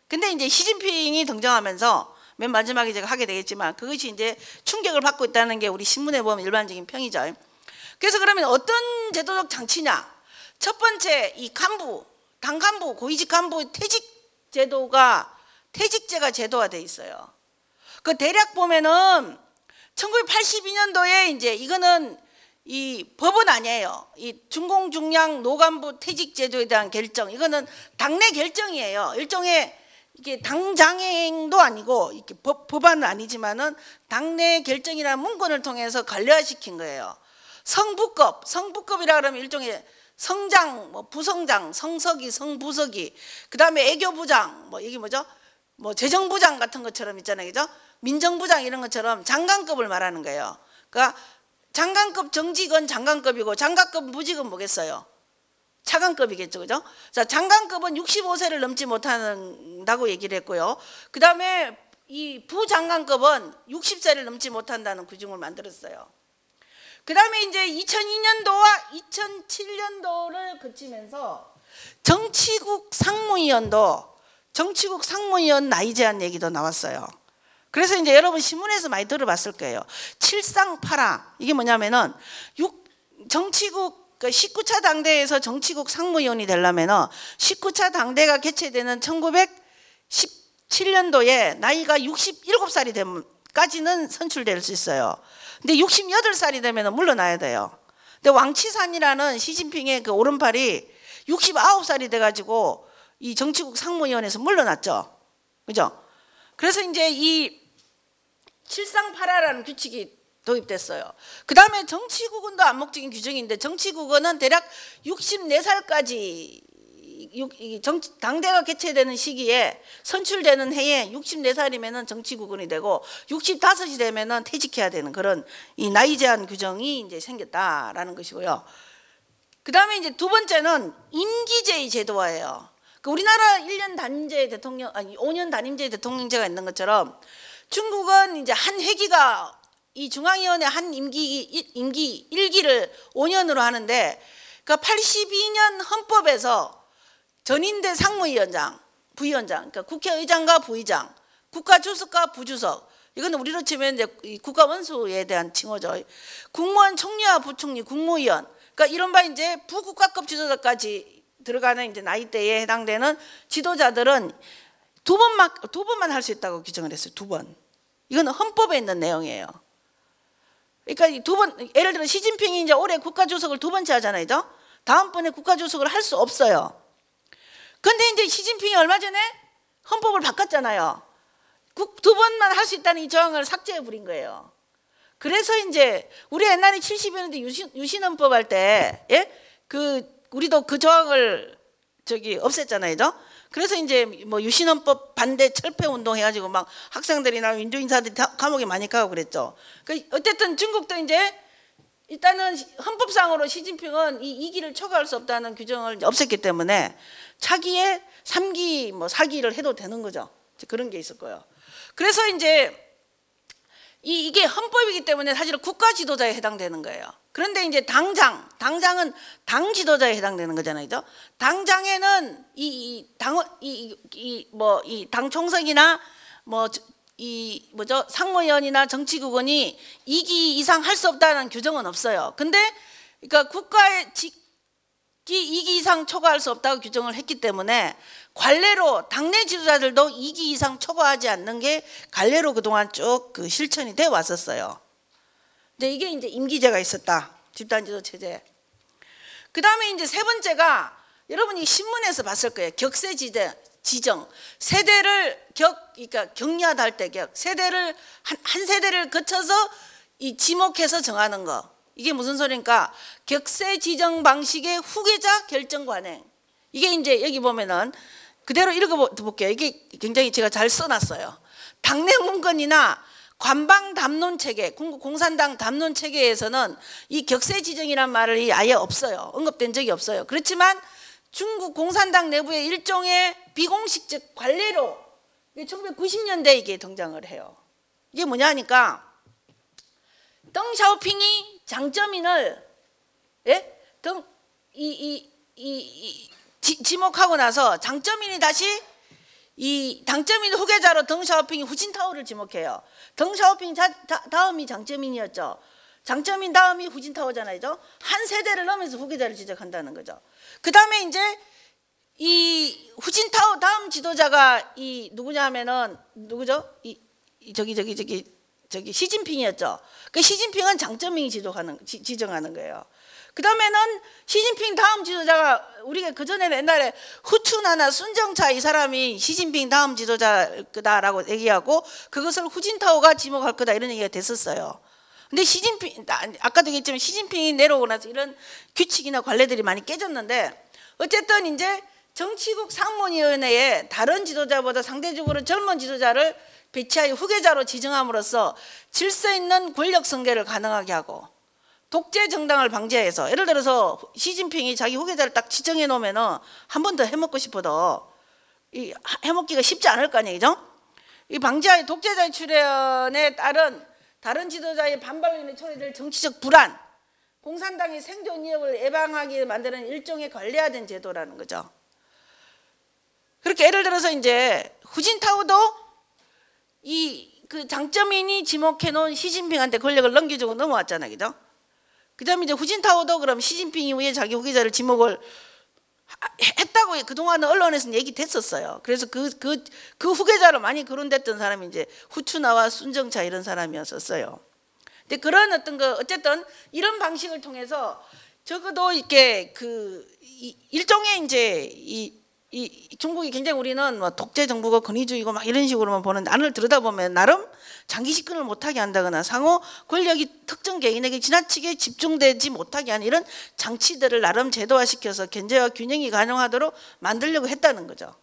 근데 이제 시진핑이 등장하면서 맨 마지막에 제가 하게 되겠지만 그것이 이제 충격을 받고 있다는 게 우리 신문에 보면 일반적인 평이죠. 그래서 그러면 어떤 제도적 장치냐? 첫 번째, 이 간부, 당 간부, 고위직 간부의 퇴직제가 제도화돼 있어요. 그 대략 보면은 1982년도에 이제 이거는 이 법은 아니에요. 이 중공중량 노간부 퇴직제도에 대한 결정, 이거는 당내 결정이에요. 일종의 이게 당장행도 아니고 이렇게 법안은 아니지만은 당내 결정이라는 문건을 통해서 관례화시킨 거예요. 성부급이라 그러면 일종의 성장, 뭐 부성장, 성서기, 성부서기, 그 다음에 애교부장, 뭐 이게 뭐죠? 뭐 재정부장 같은 것처럼 있잖아요, 그죠? 민정부장 이런 것처럼 장관급을 말하는 거예요. 그러니까 장관급 정직은 장관급이고 장관급 무직은 뭐겠어요? 차관급이겠죠, 그죠? 자, 장관급은 65세를 넘지 못한다고 얘기를 했고요. 그 다음에 이 부장관급은 60세를 넘지 못한다는 규정을 만들었어요. 그 다음에 이제 2002년도와 2007년도를 거치면서 정치국 상무위원 나이 제한 얘기도 나왔어요. 그래서 이제 여러분 신문에서 많이 들어봤을 거예요. 칠상파라, 이게 뭐냐면은 정치국 19차 당대에서 정치국 상무위원이 되려면은 19차 당대가 개최되는 1917년도에 나이가 67살이 되면까지는 선출될 수 있어요. 근데 68살이 되면 물러나야 돼요. 근데 왕치산이라는 시진핑의 그 오른팔이 69살이 돼가지고 이 정치국 상무위원회에서 물러났죠, 그죠? 그래서 이제 이 칠상파라라는 규칙이 도입됐어요. 그 다음에 정치국은도 암묵적인 규정인데, 정치국은 대략 64살까지 당대가 개최되는 시기에 선출되는 해에 64살이면 정치국원이 되고 65이 되면 퇴직해야 되는 그런 이 나이 제한 규정이 이제 생겼다라는 것이고요. 그 다음에 이제 두 번째는 임기제의 제도화예요. 우리나라 1년 단임제 대통령, 아니 5년 단임제 대통령제가 있는 것처럼 중국은 이제 한 회기가 이 중앙위원회 한 임기 1기를 5년으로 하는데, 그러니까 82년 헌법에서 전인대 상무위원장, 부위원장, 그러니까 국회의장과 부의장, 국가주석과 부주석, 이건 우리로 치면 이제 이 국가 원수에 대한 칭호죠. 국무원 총리와 부총리, 국무위원. 그러니까 이른바 이제 부국가급 지도자까지 들어가는 이제 나이대에 해당되는 지도자들은 두 번만 할 수 있다고 규정을 했어요. 2번. 이건 헌법에 있는 내용이에요. 그러니까 두 번, 예를 들어 시진핑이 이제 올해 국가주석을 2번째 하잖아요. 다음번에 국가주석을 할 수 없어요. 근데 이제 시진핑이 얼마 전에 헌법을 바꿨잖아요. 2번만 할 수 있다는 이 조항을 삭제해 버린 거예요. 그래서 이제 우리 옛날에 70년대 유신헌법 할 때, 예? 우리도 그 조항을 없앴잖아요. 그래서 이제 뭐 유신헌법 반대 철폐 운동 해가지고 막 학생들이나 민주인사들이 감옥에 많이 가고 그랬죠. 어쨌든 중국도 이제 일단은 헌법상으로 시진핑은 이 2기를 초과할 수 없다는 규정을 없앴기 때문에 차기에 3기 뭐 4기를 해도 되는 거죠. 그런 게 있을 거예요. 그래서 이제 이게 헌법이기 때문에 사실은 국가 지도자에 해당되는 거예요. 그런데 이제 당장은 당 지도자에 해당되는 거잖아요. 당장에는 당 총석이나 상무위원이나 정치국원이 2기 이상 할 수 없다는 규정은 없어요. 근데 그러니까 국가의 2기 이상 초과할 수 없다고 규정을 했기 때문에 관례로 당내 지도자들도 2기 이상 초과하지 않는 게 관례로 그동안 쭉 실천이 돼 왔었어요. 근데 이게 이제 임기제가 있었다. 집단지도 체제. 그 다음에 이제 세 번째가 여러분이 신문에서 봤을 거예요. 격세 지정. 세대를 그러니까 격리하다 할 때 세대를 한 세대를 거쳐서 지목해서 정하는 거. 이게 무슨 소리입니까? 격세 지정 방식의 후계자 결정 관행. 이게 이제 여기 보면은 그대로 읽어볼게요. 이게 굉장히 제가 잘 써놨어요. 당내 문건이나 관방 담론 체계, 공산당 담론 체계에서는 이 격세 지정이란 말이 아예 없어요. 언급된 적이 없어요. 그렇지만 중국 공산당 내부의 일종의 비공식적 관례로 1990년대에 이게 등장을 해요. 이게 뭐냐 하니까 덩샤오핑이 장쩌민을 지목하고 나서 장쩌민이 다시 당쩌민 후계자로 덩샤오핑이 후진타오를 지목해요. 덩샤오핑 다음이 장쩌민이었죠. 장쩌민 다음이 후진타오잖아요. 한 세대를 넘어서 후계자를 지적한다는 거죠. 그 다음에 이제 이 후진타오 다음 지도자가 누구냐면은 누구죠? 시진핑이었죠. 그 시진핑은 장쩌민이 지정하는 거예요. 그 다음에는 시진핑 다음 지도자가 우리가 그전에는 옛날에 후춘하나 순정차 이 사람이 시진핑 다음 지도자일 거다라고 얘기하고 그것을 후진타오가 지목할 거다 이런 얘기가 됐었어요. 근데 아까도 얘기했지만 시진핑이 내려오고 나서 이런 규칙이나 관례들이 많이 깨졌는데 어쨌든 이제 정치국 상무위원회에 다른 지도자보다 상대적으로 젊은 지도자를 배치하여 후계자로 지정함으로써 질서 있는 권력 승계를 가능하게 하고 독재 정당을 방지해서 예를 들어서 시진핑이 자기 후계자를 딱 지정해 놓으면은 한 번 더 해먹고 싶어도 해먹기가 쉽지 않을 거 아니에요. 이 방지하에 독재자의 출현에 따른 다른 지도자의 반발로 인해 초래될 정치적 불안, 공산당의 생존 위협을 예방하기 만드는 일종의 관리화된 제도라는 거죠. 그렇게 예를 들어서 이제 후진타오도 그 장쩌민이 지목해 놓은 시진핑한테 권력을 넘겨주고 넘어왔잖아요, 그죠? 그다음에 이제 후진타오도 그럼 시진핑 이후에 자기 후계자를 지목을 했다고 그동안은 언론에서는 얘기됐었어요. 그래서 그 후계자로 많이 거론됐던 사람이 이제 후추나와 순정차 이런 사람이었었어요. 근데 그런 어쨌든 이런 방식을 통해서 적어도 이렇게 일종의 이제 중국이 굉장히 우리는 뭐 독재 정부가 권위주의고 막 이런 식으로만 보는데 안을 들여다보면 나름 장기 집권을 못하게 한다거나 상호 권력이 특정 개인에게 지나치게 집중되지 못하게 하는 이런 장치들을 나름 제도화시켜서 견제와 균형이 가능하도록 만들려고 했다는 거죠.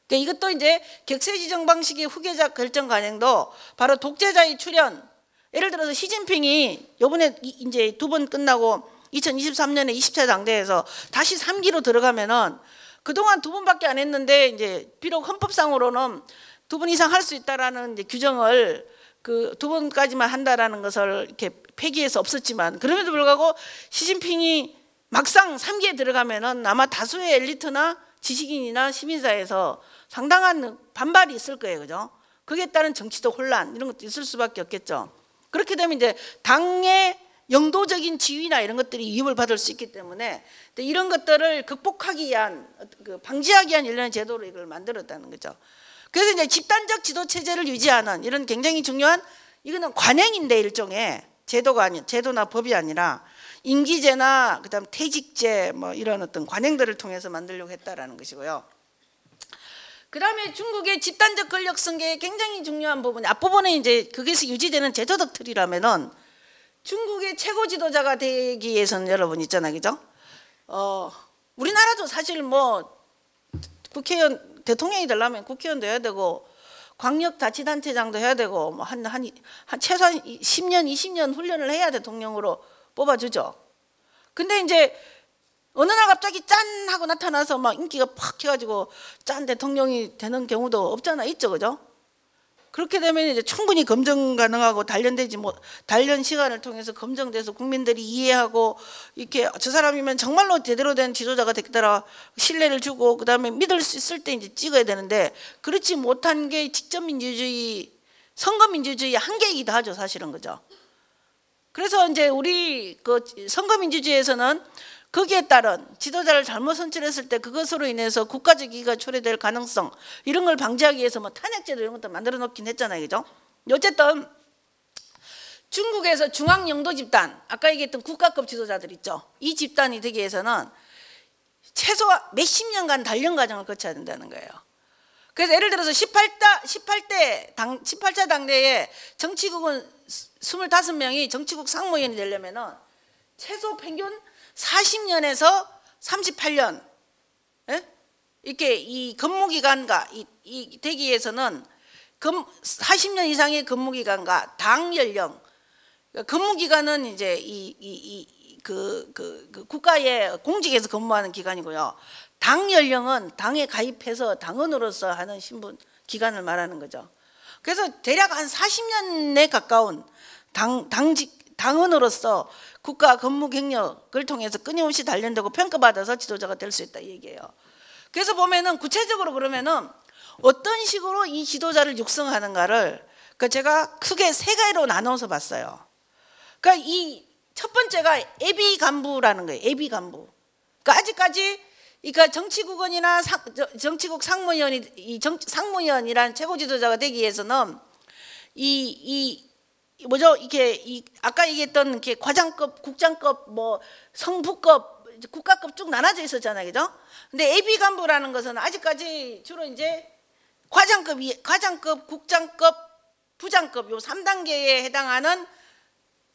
그러니까 이것도 이제 격세 지정 방식의 후계자 결정 관행도 바로 독재자의 출현. 예를 들어서 시진핑이 이번에 이제 2번 끝나고 2023년에 20차 당대에서 다시 3기로 들어가면은 그동안 2번밖에 안 했는데 이제 비록 헌법상으로는 2번 이상 할 수 있다라는 이제 규정을 2번까지만 한다라는 것을 이렇게 폐기해서 없었지만 그럼에도 불구하고 시진핑이 막상 3기에 들어가면은 아마 다수의 엘리트나 지식인이나 시민사회에서 상당한 반발이 있을 거예요, 그죠? 거기에 따른 정치적 혼란 이런 것도 있을 수밖에 없겠죠. 그렇게 되면 이제 당의 영도적인 지위나 이런 것들이 위협을 받을 수 있기 때문에 이런 것들을 극복하기 위한 방지하기 위한 일련의 제도로 이걸 만들었다는 거죠. 그래서 이제 집단적 지도 체제를 유지하는 이런 굉장히 중요한 이거는 관행인데 일종의 제도나 법이 아니라 임기제나 그다음 퇴직제 뭐 이런 어떤 관행들을 통해서 만들려고 했다라는 것이고요. 그다음에 중국의 집단적 권력 승계의 굉장히 중요한 부분 앞부분에 이제 거기서 유지되는 제도적 틀이라면은 중국의 최고 지도자가 되기 위해서는 여러분 있잖아요, 그죠? 우리나라도 사실 뭐 국회의원 대통령이 되려면 국회의원도 해야 되고 광역자치단체장도 해야 되고 뭐 한 최소한 10년, 20년 훈련을 해야 대통령으로 뽑아주죠. 근데 이제 어느 날 갑자기 짠 하고 나타나서 막 인기가 팍 해가지고 짠 대통령이 되는 경우도 없잖아, 있죠, 그죠? 그렇게 되면 이제 충분히 검증 가능하고 단련 시간을 통해서 검증돼서 국민들이 이해하고 이렇게 저 사람이면 정말로 제대로 된 지도자가 되겠다라 신뢰를 주고 그다음에 믿을 수 있을 때 이제 찍어야 되는데 그렇지 못한 게 직접민주주의, 선거민주주의의 한계이기도 하죠, 사실은, 그죠? 그래서 이제 우리 그 선거민주주의에서는 거기에 따른 지도자를 잘못 선출했을 때 그것으로 인해서 국가적 이익이 초래될 가능성 이런 걸 방지하기 위해서 뭐 탄핵제도 이런 것도 만들어 놓긴 했잖아요, 그죠? 어쨌든 중국에서 중앙영도 집단, 아까 얘기했던 국가급 지도자들 있죠. 이 집단이 되기 위해서는 최소 몇십 년간 단련 과정을 거쳐야 된다는 거예요. 그래서 예를 들어서 18차 당대에 정치국은 25명이 정치국 상무위원이 되려면은 최소 평균 40년에서 38년, 예? 이렇게 이 근무기간과 이 되기 위해서는 40년 이상의 근무기간과 당 연령, 근무기간은 이제 그 국가의 공직에서 근무하는 기간이고요. 당 연령은 당에 가입해서 당원으로서 하는 신분 기간을 말하는 거죠. 그래서 대략 한 40년에 가까운 당원으로서 국가 근무 경력을 통해서 끊임없이 단련되고 평가받아서 지도자가 될 수 있다 이 얘기예요. 그래서 보면은 구체적으로 그러면은 어떤 식으로 이 지도자를 육성하는가를 제가 크게 세 가지로 나눠서 봤어요. 그러니까 이 첫 번째가 예비 간부라는 거예요. 예비 간부. 그러니까 아직까지 정치국원이나 정치국 상무위원이라는 최고 지도자가 되기 위해서는 이게 아까 얘기했던 이렇게 과장급, 국장급, 뭐 성부급, 국가급 쭉 나눠져 있었잖아요, 그죠? 근데 예비 간부라는 것은 아직까지 주로 이제 과장급, 국장급, 부장급 요 3단계에 해당하는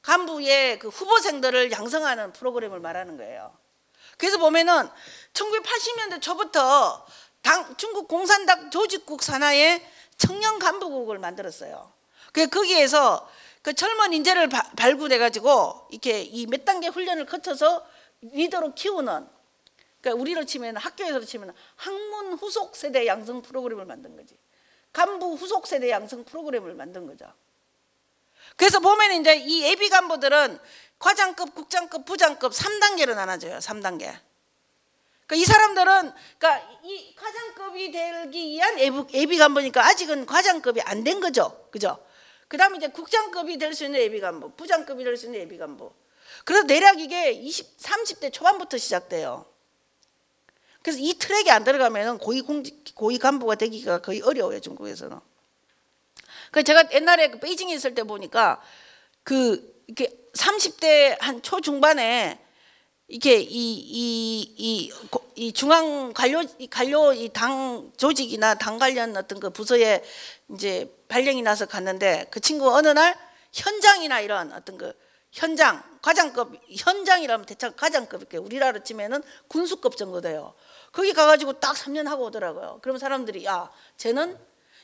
간부의 그 후보생들을 양성하는 프로그램을 말하는 거예요. 그래서 보면은 1980년대 초부터 중국 공산당 조직국 산하에 청년 간부국을 만들었어요. 거기에서 그 젊은 인재를 발굴해 가지고 이렇게 이 몇 단계 훈련을 거쳐서 리더로 키우는, 그러니까 우리로 치면 학교에서 치면 학문 후속 세대 양성 프로그램을 만든 거지. 간부 후속 세대 양성 프로그램을 만든 거죠. 그래서 보면 이제 이 예비 간부들은 과장급, 국장급, 부장급 3단계로 나눠져요. 3단계. 그러니까 이 사람들은 이 과장급이 되기 위한 예비 간부니까 아직은 과장급이 안 된 거죠. 그죠? 그다음에 이제 국장급이 될 수 있는 예비 간부, 부장급이 될 수 있는 예비 간부. 그래서 대략 이게 30대 초반부터 시작돼요. 그래서 이 트랙에 안 들어가면 고위 간부가 되기가 거의 어려워요, 중국에서는. 그래서 제가 옛날에 베이징에 있을 때 보니까 이렇게 30대 한 초중반에 이렇게 이 중앙 관료 이 당 조직이나 당 관련 어떤 그 부서에 이제 발령이 나서 갔는데 그 친구가 어느 날 현장이나 이런 어떤 그 현장 과장급 현장이라면 대충 과장급 이렇게 우리나라로 치면은 군수급 정도 돼요. 거기 가가지고 딱 3년 하고 오더라고요. 그러면 사람들이 야, 쟤는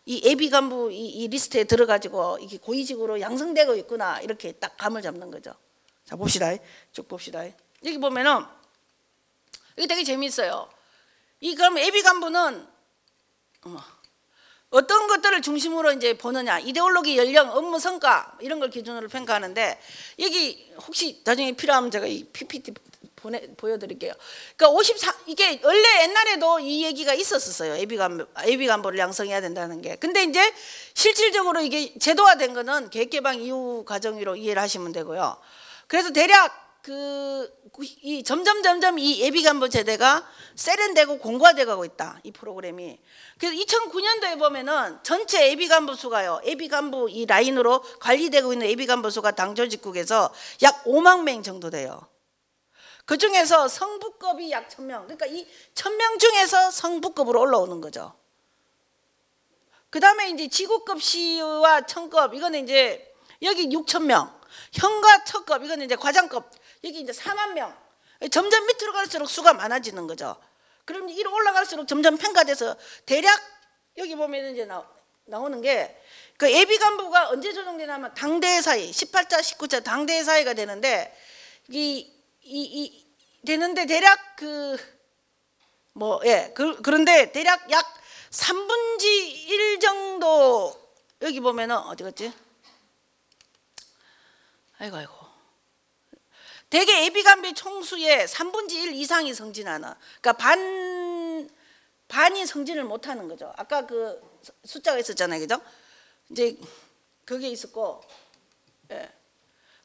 이 예비 간부 이 리스트에 들어가지고 이게 고위직으로 양성되고 있구나 이렇게 딱 감을 잡는 거죠. 자 봅시다. 쭉 봅시다. 여기 보면은 이게 되게 재미있어요. 그럼 예비 간부는 어떤 것들을 중심으로 이제 보느냐, 이데올로기, 연령, 업무 성과 이런 걸 기준으로 평가하는데 여기 혹시 나중에 필요하면 제가 이 PPT 보여드릴게요. 그러니까 54 이게 원래 옛날에도 이 얘기가 있었어요. 예비간부를 양성해야 된다는 게. 근데 이제 실질적으로 이게 제도화된 거는 계획개방 이후 과정으로 이해를 하시면 되고요. 그래서 대략 이 점점 이 예비간부 제대가 세련되고 공고화돼 가고 있다. 이 프로그램이. 그래서 2009년도에 보면은 전체 예비간부 수가요. 예비간부 이 라인으로 관리되고 있는 예비간부 수가 당 조직국에서 약 5만 명 정도 돼요. 그 중에서 성부급이 약 1000명. 그러니까 이 1000명 중에서 성부급으로 올라오는 거죠. 그 다음에 이제 지구급 시와 청급 이거는 이제 여기 6000명. 현과 척급 이거는 이제 과장급 여기 이제 4만 명. 점점 밑으로 갈수록 수가 많아지는 거죠. 그럼 이로 올라갈수록 점점 평가돼서 대략 여기 보면 이제 나오는 게 그 예비간부가 언제 조정되냐면 당대 사이 18차 19차 당대 사이가 되는데 되는데 대략 그런데 대략 약 3분의 1 정도 여기 보면은 어디 갔지? 아이고 대개 예비간부 총수의 3분의 1 이상이 승진하는 그러니까 반이 승진을 못하는 거죠. 아까 그 숫자가 있었잖아요, 그죠? 이제 그게 있었고, 예.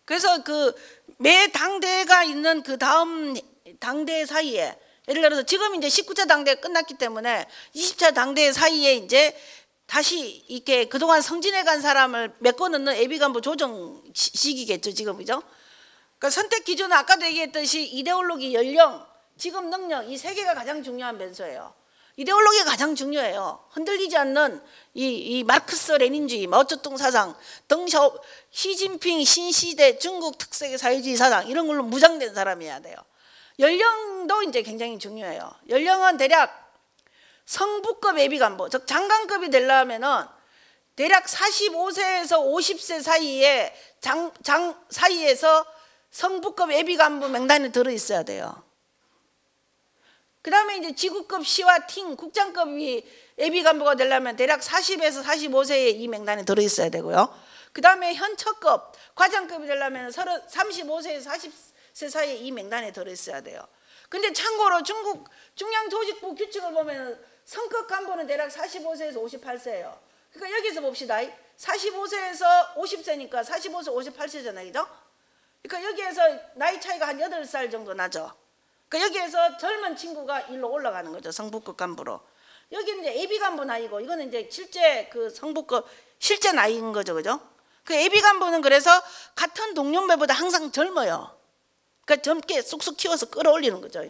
그래서 그 매 당대가 있는 그 다음 당대 사이에 예를 들어서 지금 이제 19차 당대가 끝났기 때문에 20차 당대 사이에 이제 다시 이렇게 그동안 승진해 간 사람을 메꿔 넣는 예비간부 조정 시기겠죠, 지금 그죠? 그러니까 선택 기준은 아까도 얘기했듯이 이데올로기, 연령, 직업 능력 이 세 개가 가장 중요한 변수예요. 이데올로기가 가장 중요해요. 흔들리지 않는 이 마르크스 레닌주의, 마오쩌둥 사상, 덩샤오, 시진핑 신시대 중국 특색의 사회주의 사상 이런 걸로 무장된 사람이어야 돼요. 연령도 이제 굉장히 중요해요. 연령은 대략 성부급 예비간부, 즉 장관급이 되려면은 대략 45세에서 50세 사이에 사이에서 성부급 예비간부 명단에 들어 있어야 돼요. 그 다음에 이제 지구급 시와 팀 국장급이 예비간부가 되려면 대략 40에서 45세에 이 명단에 들어 있어야 되고요. 그 다음에 현처급 과장급이 되려면 35세에서 40세 사이에 이 명단에 들어 있어야 돼요. 근데 참고로 중국 중앙조직부 규칙을 보면 성급 간부는 대략 45세에서 58세예요. 그러니까 여기서 봅시다. 45세에서 50세니까 45세 58세잖아요, 그죠? 그러니까 여기에서 나이 차이가 한 8살 정도 나죠. 그러니까 여기에서 젊은 친구가 일로 올라가는 거죠. 성부급 간부로. 여기는 이제 예비간부 나이고 이거는 이제 실제 그 성부급 실제 나이인 거죠, 그죠? 그 예비간부는 그래서 같은 동년배보다 항상 젊어요. 그러니까 젊게 쑥쑥 키워서 끌어올리는 거죠.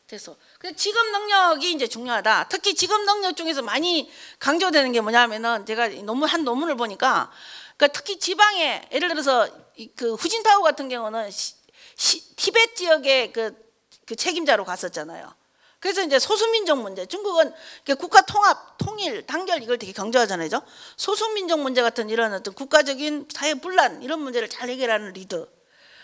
그래서 직업 능력이 이제 중요하다. 특히 직업 능력 중에서 많이 강조되는 게 뭐냐면은 제가 한 논문을 보니까 그러니까 특히 지방에 예를 들어서 그 후진타오 같은 경우는 티베트 지역의 그 책임자로 갔었잖아요. 그래서 이제 소수민족 문제, 중국은 국가 통합, 통일, 단결 이걸 되게 강조하잖아요. 소수민족 문제 같은 이런 어떤 국가적인 사회 분란 이런 문제를 잘 해결하는 리더.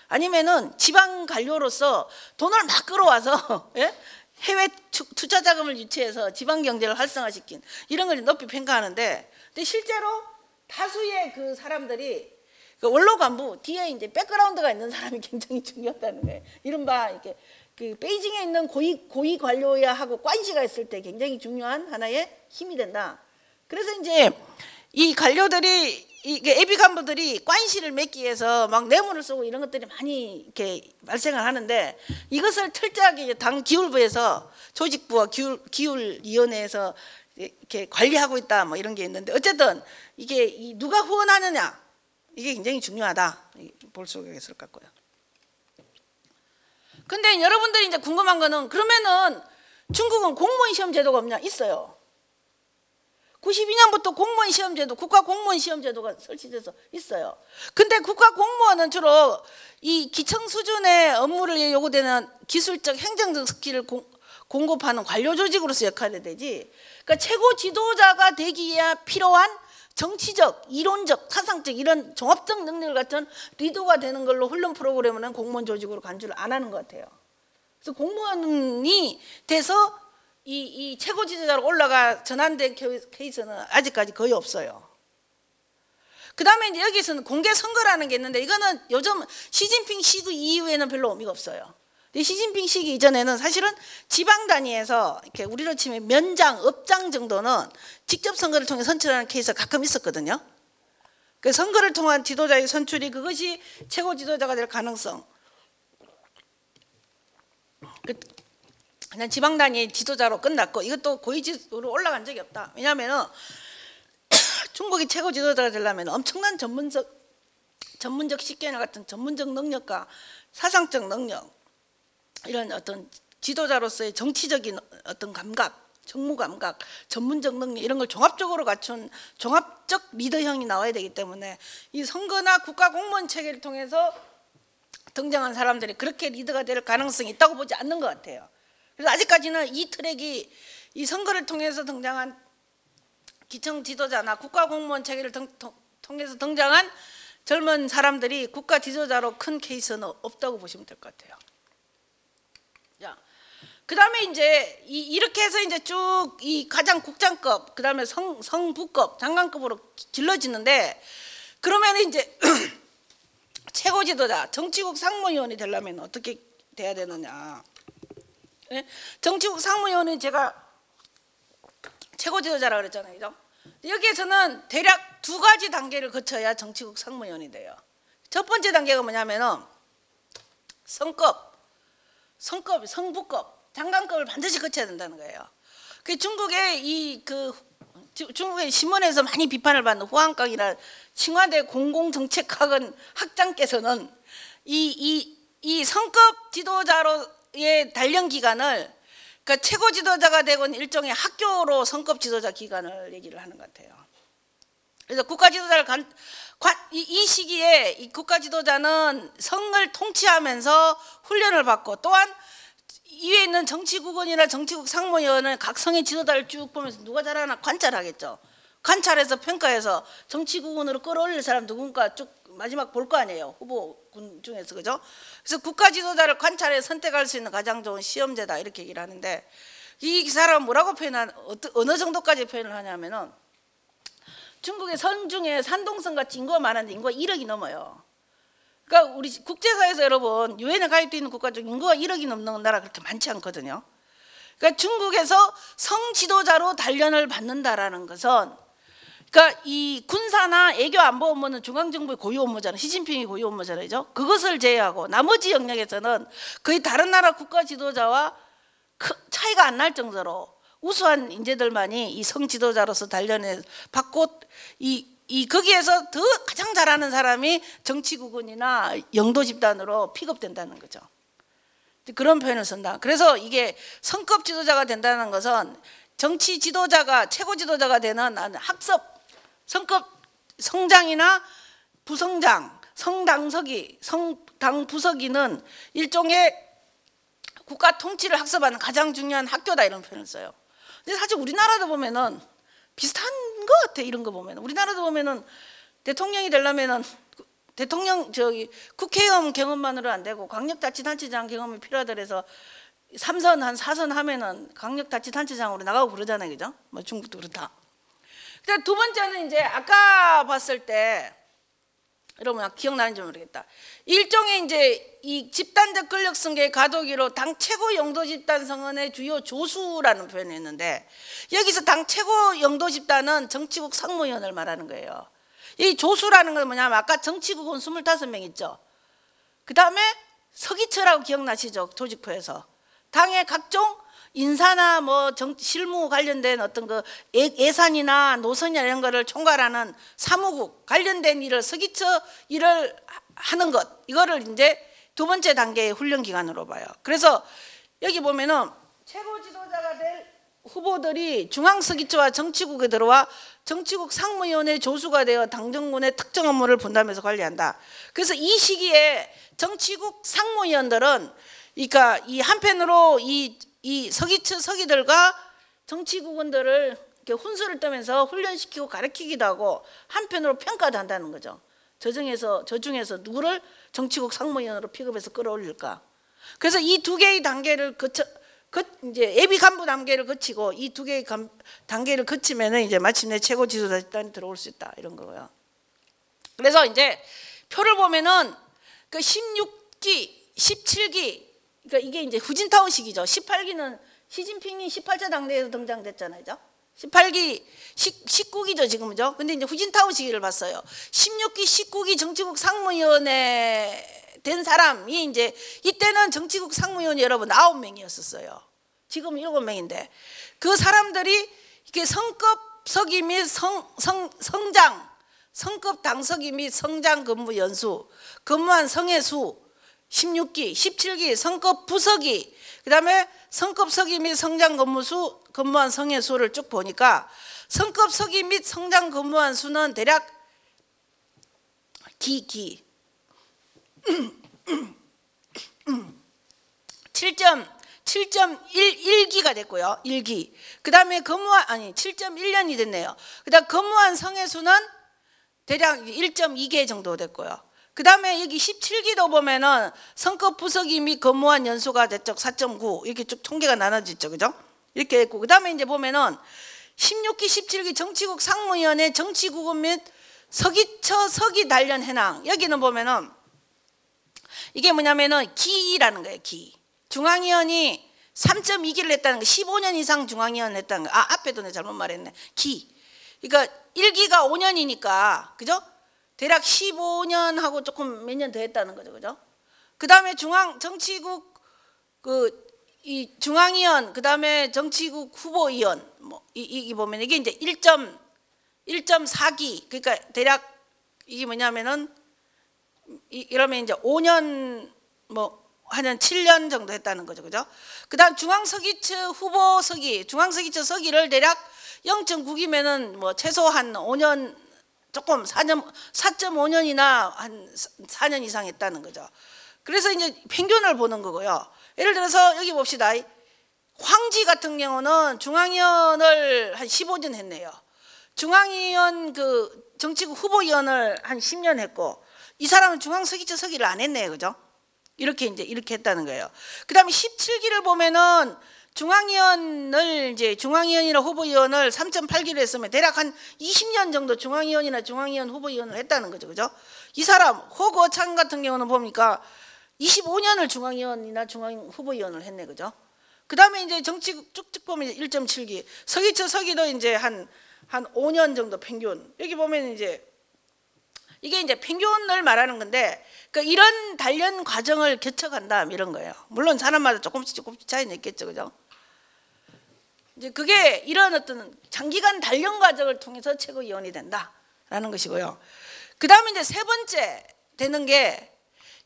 아니면은 지방 관료로서 돈을 막 끌어와서 예? 해외 투자 자금을 유치해서 지방 경제를 활성화시킨 이런 걸 높이 평가하는데, 근데 실제로 다수의 그 사람들이 그 원로 간부 뒤에 이제 백그라운드가 있는 사람이 굉장히 중요하다는 거예요. 이른바 이렇게 그 베이징에 있는 고위 관료야 하고 관시가 있을 때 굉장히 중요한 하나의 힘이 된다. 그래서 이제 이 관료들이 이게 예비 간부들이 관시를 맺기 위해서 막 뇌물을 쓰고 이런 것들이 많이 이렇게 발생을 하는데, 이것을 철저하게 당 기울부에서 조직부와 기울위원회에서 이렇게 관리하고 있다 뭐 이런 게 있는데, 어쨌든 이게 누가 후원하느냐 이게 굉장히 중요하다 볼 수가 있을 것 같고요. 근데 여러분들이 이제 궁금한 거는 그러면은 중국은 공무원 시험 제도가 없냐? 있어요. 92년부터 공무원 시험 제도, 국가 공무원 시험 제도가 설치돼서 있어요. 근데 국가 공무원은 주로 이 기청 수준의 업무를 요구되는 기술적, 행정적 스킬을 공급하는 관료 조직으로서 역할을 되지. 그러니까 최고 지도자가 되기 위해 필요한 정치적, 이론적, 사상적 이런 종합적 능력을 갖춘 리더가 되는 걸로 훈련 프로그램은 공무원 조직으로 간주를 안 하는 것 같아요. 그래서 공무원이 돼서 이 최고 지도자로 올라가 전환된 케이스는 아직까지 거의 없어요. 그다음에 이제 여기서는 공개 선거라는 게 있는데 이거는 요즘 시진핑 시기 이후에는 별로 의미가 없어요. 시진핑 시기 이전에는 사실은 지방 단위에서 이렇게 우리로 치면 면장, 읍장 정도는 직접 선거를 통해 선출하는 케이스가 가끔 있었거든요. 그 선거를 통한 지도자의 선출이 그것이 최고 지도자가 될 가능성. 그냥 지방 단위 지도자로 끝났고 이것도 고위직으로 올라간 적이 없다. 왜냐하면은 중국이 최고 지도자가 되려면 엄청난 전문적 식견 같은 전문적 능력과 사상적 능력, 이런 어떤 지도자로서의 정치적인 어떤 감각, 정무 감각, 전문적 능력 이런 걸 종합적으로 갖춘 종합적 리더형이 나와야 되기 때문에 이 선거나 국가 공무원 체계를 통해서 등장한 사람들이 그렇게 리더가 될 가능성이 있다고 보지 않는 것 같아요. 그래서 아직까지는 이 트랙이 이 선거를 통해서 등장한 기청 지도자나 국가 공무원 체계를 통해서 등장한 젊은 사람들이 국가 지도자로 큰 케이스는 없다고 보시면 될 것 같아요. 자, 그다음에 이제 이렇게 해서 이제 쭉 이 가장 국장급, 그다음에 성부급, 장관급으로 길러지는데 그러면 이제 최고 지도자, 정치국 상무위원이 되려면 어떻게 돼야 되느냐? 네? 정치국 상무위원은 제가 최고 지도자라고 그랬잖아요, 그죠? 여기에서는 대략 두 가지 단계를 거쳐야 정치국 상무위원이 돼요. 첫 번째 단계가 뭐냐면은 성부급, 장관급을 반드시 거쳐야 된다는 거예요. 그 중국의 중국의 신문에서 많이 비판을 받는 후한강이나 칭화대 공공정책학원 학장께서는 이 성급 지도자로의 단련 기간을 그러니까 최고 지도자가 되곤 일종의 학교로 성급 지도자 기간을 얘기를 하는 것 같아요. 그래서 국가 지도자를 이 시기에 이 국가 지도자는 성을 통치하면서 훈련을 받고 또한 이외에 있는 정치국원이나 정치국 상무위원은 각 성의 지도자를 쭉 보면서 누가 잘하나 관찰하겠죠. 관찰해서 평가해서 정치국원으로 끌어올릴 사람 누군가 쭉 마지막 볼 거 아니에요. 후보군 중에서, 그죠? 그래서 국가 지도자를 관찰해 선택할 수 있는 가장 좋은 시험제다 이렇게 얘기를 하는데 이 사람은 뭐라고 어느 정도까지 표현을 하냐면은 중국의 성 중에 산동성 같이 인구가 많은데 인구가 1억이 넘어요. 그러니까 우리 국제사회에서 여러분 유엔에 가입되어 있는 국가 중 인구가 1억이 넘는 나라 그렇게 많지 않거든요. 그러니까 중국에서 성 지도자로 단련을 받는다라는 것은 그러니까 이 군사나 애교 안보 업무는 중앙정부의 고유 업무잖아요. 시진핑이 고유 업무잖아요. 그것을 제외하고 나머지 영역에서는 거의 다른 나라 국가 지도자와 차이가 안 날 정도로 우수한 인재들만이 이 성 지도자로서 단련을 받고 거기에서 가장 잘하는 사람이 정치국원이나 영도 집단으로 픽업된다는 거죠. 그런 표현을 쓴다. 그래서 이게 성급 지도자가 된다는 것은 정치 지도자가 최고 지도자가 되는 학습 성급 성장이나 부성장, 성당서기, 성당 부서기는 일종의 국가 통치를 학습하는 가장 중요한 학교다 이런 표현을 써요. 근데 사실 우리나라도 보면은 비슷한 것 같아. 이런 거 보면 우리나라도 보면은 대통령이 되려면은 국회의원 경험만으로 안 되고 광역자치단체장 경험이 필요하다 그래서 3선 한 4선 하면은 광역자치단체장으로 나가고 그러잖아요, 그죠? 뭐 중국도 그렇다. 그다음 두 번째는 이제 아까 봤을 때 여러분 기억나는지 모르겠다. 일종의 이제 이 집단적 권력 승계의 가도기로 당 최고 영도 집단 성원의 주요 조수라는 표현이 있는데 여기서 당 최고 영도 집단은 정치국 상무위원을 말하는 거예요. 이 조수라는 건 뭐냐면 아까 정치국은 25명 있죠. 그 다음에 서기처라고 기억나시죠? 조직부에서 당의 각종 인사나 뭐 실무 관련된 어떤 그 예산이나 노선이나 이런 거를 총괄하는 사무국 관련된 일을 서기처 일을 하는 것 이거를 이제 두 번째 단계의 훈련 기간으로 봐요. 그래서 여기 보면은 최고 지도자가 될 후보들이 중앙서기처와 정치국에 들어와 정치국 상무위원회 조수가 되어 당정군의 특정 업무를 분담해서 관리한다. 그래서 이 시기에 정치국 상무위원들은 그러니까 이 한편으로 이 서기처 서기들과 정치국원들을 이렇게 훈수를 떠면서 훈련시키고 가르치기도 하고 한편으로 평가도 한다는 거죠. 저 중에서 누구를 정치국 상무위원으로 픽업해서 끌어올릴까. 그래서 이 두 개의 단계를 이제 예비 간부 단계를 거치고 이 두 개의 단계를 거치면은 이제 마침내 최고 지도자 집단이 들어올 수 있다 이런 거고요. 그래서 이제 표를 보면은 그 16기, 17기, 그러니까 이게 이제 후진타오식이죠. 18기는 시진핑이 18차 당대에서 등장됐잖아요. 18기, 19기죠 지금은죠. 근데 이제 후진타오 시기를 봤어요. 16기, 19기 정치국 상무위원회 된 사람이 이제 이때는 정치국 상무위원 여러분 9명이었었어요. 지금 7명인데 그 사람들이 이렇게 성급서기 및 성장, 성급 당서기 및 성장 근무 연수, 근무한 성의 수, 16기, 17기 성급 부서기, 그 다음에 성급 서기 및 성장 근무수, 근무한 성의 수를 쭉 보니까 성급 서기 및 성장 근무한 수는 대략 7.11기가 됐고요. 1기. 그 다음에 근무한 7.1년이 됐네요. 그 다음 근무한 성의 수는 대략 1.2개 정도 됐고요. 그 다음에 여기 17기도 보면은 성급 부서기 및 근무한 연수가 대략 4.9 이렇게 쭉 통계가 나눠지죠. 그죠? 이렇게 했고. 그 다음에 이제 보면은 16기, 17기 정치국 상무위원회 정치국은 및 서기처 서기 단련 해낭. 여기는 보면은 이게 뭐냐면은 기라는 거예요. 기. 중앙위원이 3.2기를 했다는 거, 15년 이상 중앙위원 했다는 거. 앞에도 내가 잘못 말했네. 기. 그러니까 1기가 5년이니까, 그죠? 대략 15년하고 조금 몇 년 더 했다는 거죠, 그죠? 그 다음에 정치국 이 중앙위원, 그 다음에 정치국 후보위원, 뭐 이게 보면 이게 이제 1.4기, 그러니까 대략 이게 뭐냐면은 이러면 이제 5년 뭐 한 7년 정도 했다는 거죠, 그죠? 그 다음 중앙서기처 후보서기, 중앙서기처 서기를 대략 0.9기면은 뭐 최소 한 5년 조금 4.5년이나 한 4년 이상 했다는 거죠. 그래서 이제 평균을 보는 거고요. 예를 들어서 여기 봅시다. 황지 같은 경우는 중앙위원을 한 15년 했네요. 중앙위원 그 정치국 후보위원을 한 10년 했고, 이 사람은 중앙서기처 서기를 안 했네요, 그죠? 이렇게 했다는 거예요. 그 다음에 17기를 보면은 중앙위원이나 후보위원을 3.8기로 했으면 대략 한 20년 정도 중앙위원이나 중앙위원 후보위원을 했다는 거죠, 그죠? 이 사람 허거창 같은 경우는 보니까 25년을 중앙위원이나 중앙 후보위원을 했네, 그죠? 그 다음에 이제 정치국 쭉쭉 보면 1.7기, 서기처 서기도 이제 한 5년 정도 평균. 여기 보면 이제 이게 이제 평균을 말하는 건데, 그러니까 이런 단련 과정을 거쳐간다 이런 거예요. 물론 사람마다 조금씩 차이는 있겠죠, 그죠? 이제 그게 이런 어떤 장기간 단련 과정을 통해서 최고위원이 된다라는 것이고요. 그 다음에 이제 세 번째 되는 게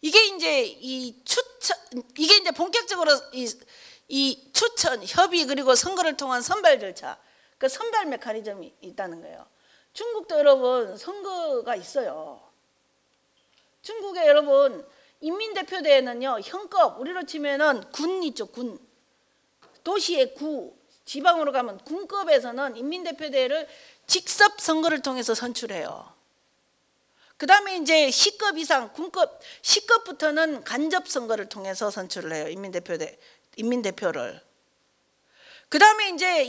이게 이제 이게 이제 본격적으로 이 추천, 협의 그리고 선거를 통한 선발 절차, 그 선발 메커니즘이 있다는 거예요. 중국도 여러분 선거가 있어요. 중국에 여러분 인민대표대회는요, 현급, 우리로 치면은 군 있죠, 군. 도시의 구, 지방으로 가면 군급에서는 인민대표대회를 직접 선거를 통해서 선출해요. 그 다음에 이제 시급 이상, 군급, 시급부터는 간접 선거를 통해서 선출을 해요. 인민대표를. 그 다음에 이제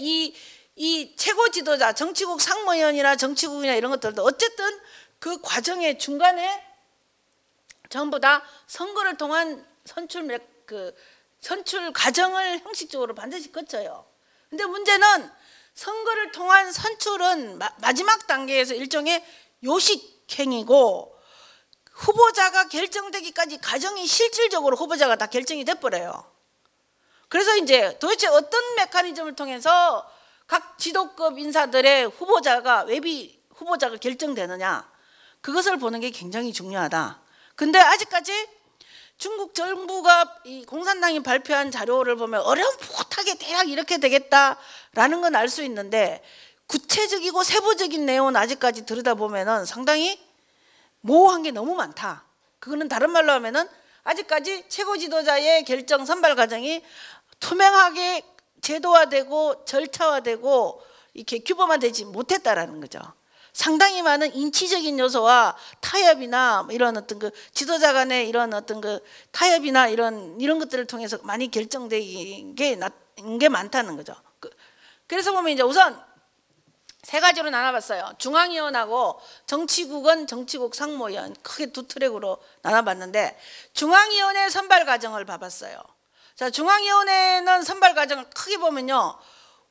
이 최고 지도자, 정치국 상무위원이나 정치국이나 이런 것들도 어쨌든 그 과정의 중간에 전부 다 선거를 통한 선출 과정을 형식적으로 반드시 거쳐요. 근데 문제는 선거를 통한 선출은 마지막 단계에서 일종의 요식행위고, 후보자가 결정되기까지 과정이 실질적으로 후보자가 다 결정이 돼버려요. 그래서 이제 도대체 어떤 메커니즘을 통해서 각 지도급 인사들의 외비 후보자가 결정되느냐, 그것을 보는 게 굉장히 중요하다. 근데 아직까지 중국 정부가 이 공산당이 발표한 자료를 보면 어렴풋하게 대략 이렇게 되겠다라는 건 알 수 있는데, 구체적이고 세부적인 내용은 아직까지 들여다보면은 상당히 모호한 게 너무 많다. 그거는 다른 말로 하면은 아직까지 최고 지도자의 결정 선발 과정이 투명하게 제도화되고 절차화되고 이렇게 규범화되지 못했다라는 거죠. 상당히 많은 인치적인 요소와 타협이나 이런 어떤 그 지도자 간의 이런 어떤 그 타협이나 이런 것들을 통해서 많이 결정된 게 많다는 거죠. 그래서 보면 이제 우선 세 가지로 나눠봤어요. 중앙위원하고 정치국은 정치국 상무위원, 크게 두 트랙으로 나눠봤는데 중앙위원회 선발 과정을 봐봤어요. 자, 중앙위원회는 선발 과정을 크게 보면요,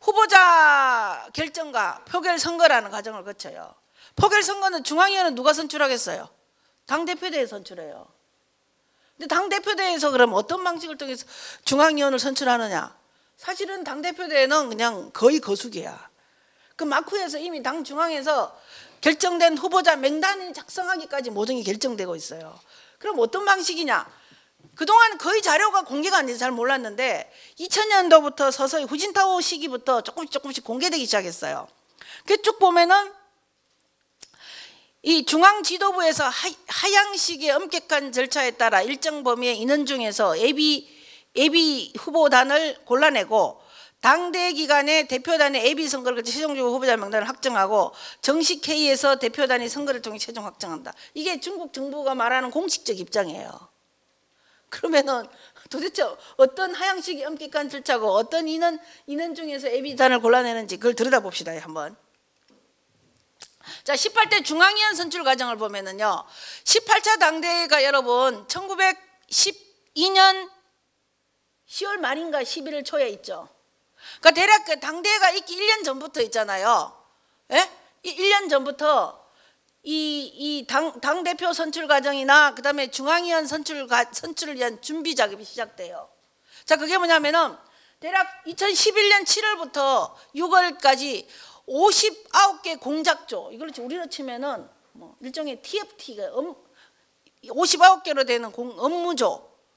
후보자 결정과 표결 선거라는 과정을 거쳐요. 표결 선거는 중앙위원회는 누가 선출하겠어요? 당대표대회 선출해요. 근데 당대표대회에서 그럼 어떤 방식을 통해서 중앙위원을 선출하느냐? 사실은 당대표대회는 그냥 거의 거수기야. 그 마쿠에서 이미 당 중앙에서 결정된 후보자 명단이 작성하기까지 모든 게 결정되고 있어요. 그럼 어떤 방식이냐? 그동안 거의 자료가 공개가 안 돼서 잘 몰랐는데 2000년도부터 서서히 후진타오 시기부터 조금씩 공개되기 시작했어요. 그쪽 보면은 이 중앙 지도부에서 하향식의 엄격한 절차에 따라 일정 범위의 인원 중에서 예비 후보단을 골라내고 당대 기간에 대표단의 예비 선거를 거쳐 최종적으로 후보자 명단을 확정하고 정식 회의에서 대표단이 선거를 통해 최종 확정한다. 이게 중국 정부가 말하는 공식적 입장이에요. 그러면은 도대체 어떤 하향식이 엄격한 절차고 어떤 인원 중에서 예비단을 골라내는지 그걸 들여다봅시다 한번. 자, 18대 중앙위원 선출 과정을 보면은요, 18차 당대회가 여러분 1912년 10월 말인가 11월 초에 있죠. 그러니까 대략 그 당대회가 있기 1년 전부터 있잖아요. 예? 1년 전부터 이 당 대표 선출 과정이나 그다음에 중앙위원 선출을 위한 준비 작업이 시작돼요. 자, 그게 뭐냐면은 대략 2011년 7월부터 6월까지 59개 공작조, 이걸 우리로 치면은 뭐 일종의 TFT가 59개로 되는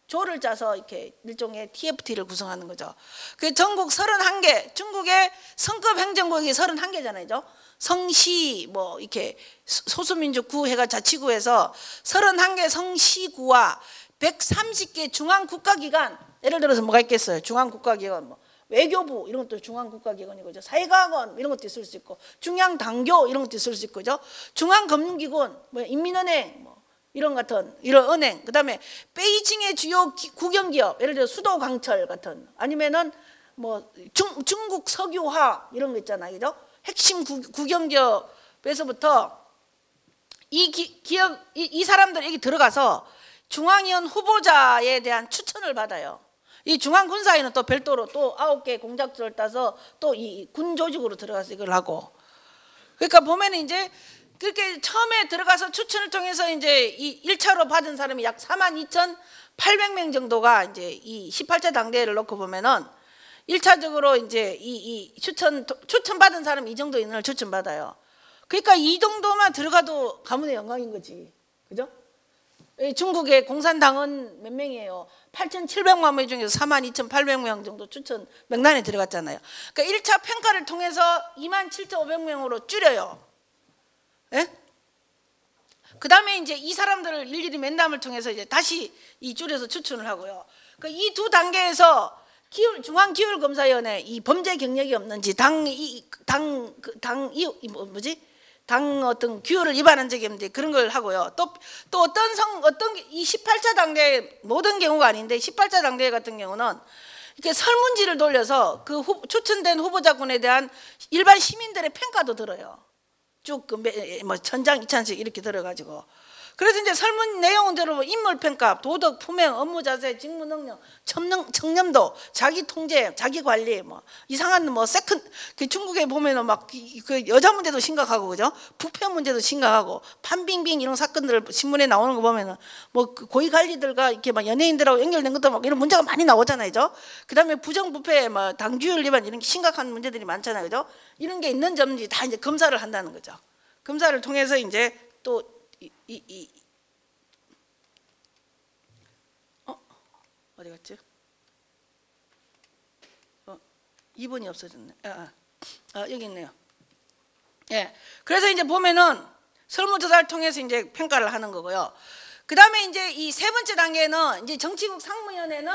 조를 짜서 이렇게 일종의 TFT를 구성하는 거죠. 그 전국 31개, 중국의 성급 행정국이 31개잖아요. 성시 뭐 이렇게 소수민족 구 해가 자치구에서 31개 성시구와 130개 중앙국가기관, 예를 들어서 뭐가 있겠어요? 중앙국가기관 뭐 외교부 이런 것도 중앙국가기관이고죠. 사회과학원 이런 것도 있을 수 있고, 중앙당교 이런 것도 있을 수 있고죠. 중앙금융기관, 뭐 인민은행 뭐 이런 은행, 그다음에 베이징의 주요 국영기업, 예를 들어 수도광철 같은, 아니면은 뭐 중국 석유화 이런 거 있잖아요, 그죠? 핵심 국영기업에서부터 이 사람들이 여기 들어가서 중앙위원 후보자에 대한 추천을 받아요. 이 중앙군사위는 또 별도로 또 9개 공작조를 따서 또 이 군 조직으로 들어가서 이걸 하고, 그러니까 보면은 이제 그렇게 처음에 들어가서 추천을 통해서 이제 이 1차로 받은 사람이 약 42,800명 정도가 이제 이 18차 당대회를 놓고 보면은 1차적으로 이제 이 추천 받은 사람 이 정도 인원을 추천 받아요. 그러니까 이 정도만 들어가도 가문의 영광인 거지, 그죠? 중국의 공산당은 몇 명이에요? 8,700만 명 중에서 42,800명 정도 추천 명단에 들어갔잖아요. 그러니까 1차 평가를 통해서 27,500명으로 줄여요. 예? 그 다음에 이제 이 사람들을 일일이 면담을 통해서 이제 다시 이 줄여서 추천을 하고요. 그러니까 이 두 단계에서 중앙기율검사위원회 이 범죄 경력이 없는지, 당 어떤 규율을 위반한 적이 없는지 그런 걸 하고요. 또 어떤 이 18차 당대회 모든 경우가 아닌데 18차 당대회 같은 경우는 이렇게 설문지를 돌려서 그 추천된 후보자군에 대한 일반 시민들의 평가도 들어요. 쭉 뭐 1,000장, 2,000씩 이렇게 들어가지고. 그래서 이제 설문 내용대로 인물평가, 도덕, 품행, 업무 자세, 직무 능력, 청렴도, 자기 통제, 자기 관리, 뭐 이상한 뭐 그 중국에 보면은 막 그 여자 문제도 심각하고, 그죠? 부패 문제도 심각하고, 판빙빙 이런 사건들 신문에 나오는 거 보면은 뭐 그 고위 관리들과 이렇게 막 연예인들하고 연결된 것도 막 이런 문제가 많이 나오잖아요, 그죠? 그다음에 부정부패, 뭐 당규율 위반 이런 심각한 문제들이 많잖아요, 그죠? 이런 게 있는지 없는지 다 이제 검사를 한다는 거죠. 검사를 통해서 이제 또 어디 갔지? 2번이 없어졌네. 여기 있네요. 예. 그래서 이제 보면은 설문조사를 통해서 이제 평가를 하는 거고요. 그 다음에 이제 이 세 번째 단계는 이제 정치국 상무위원회는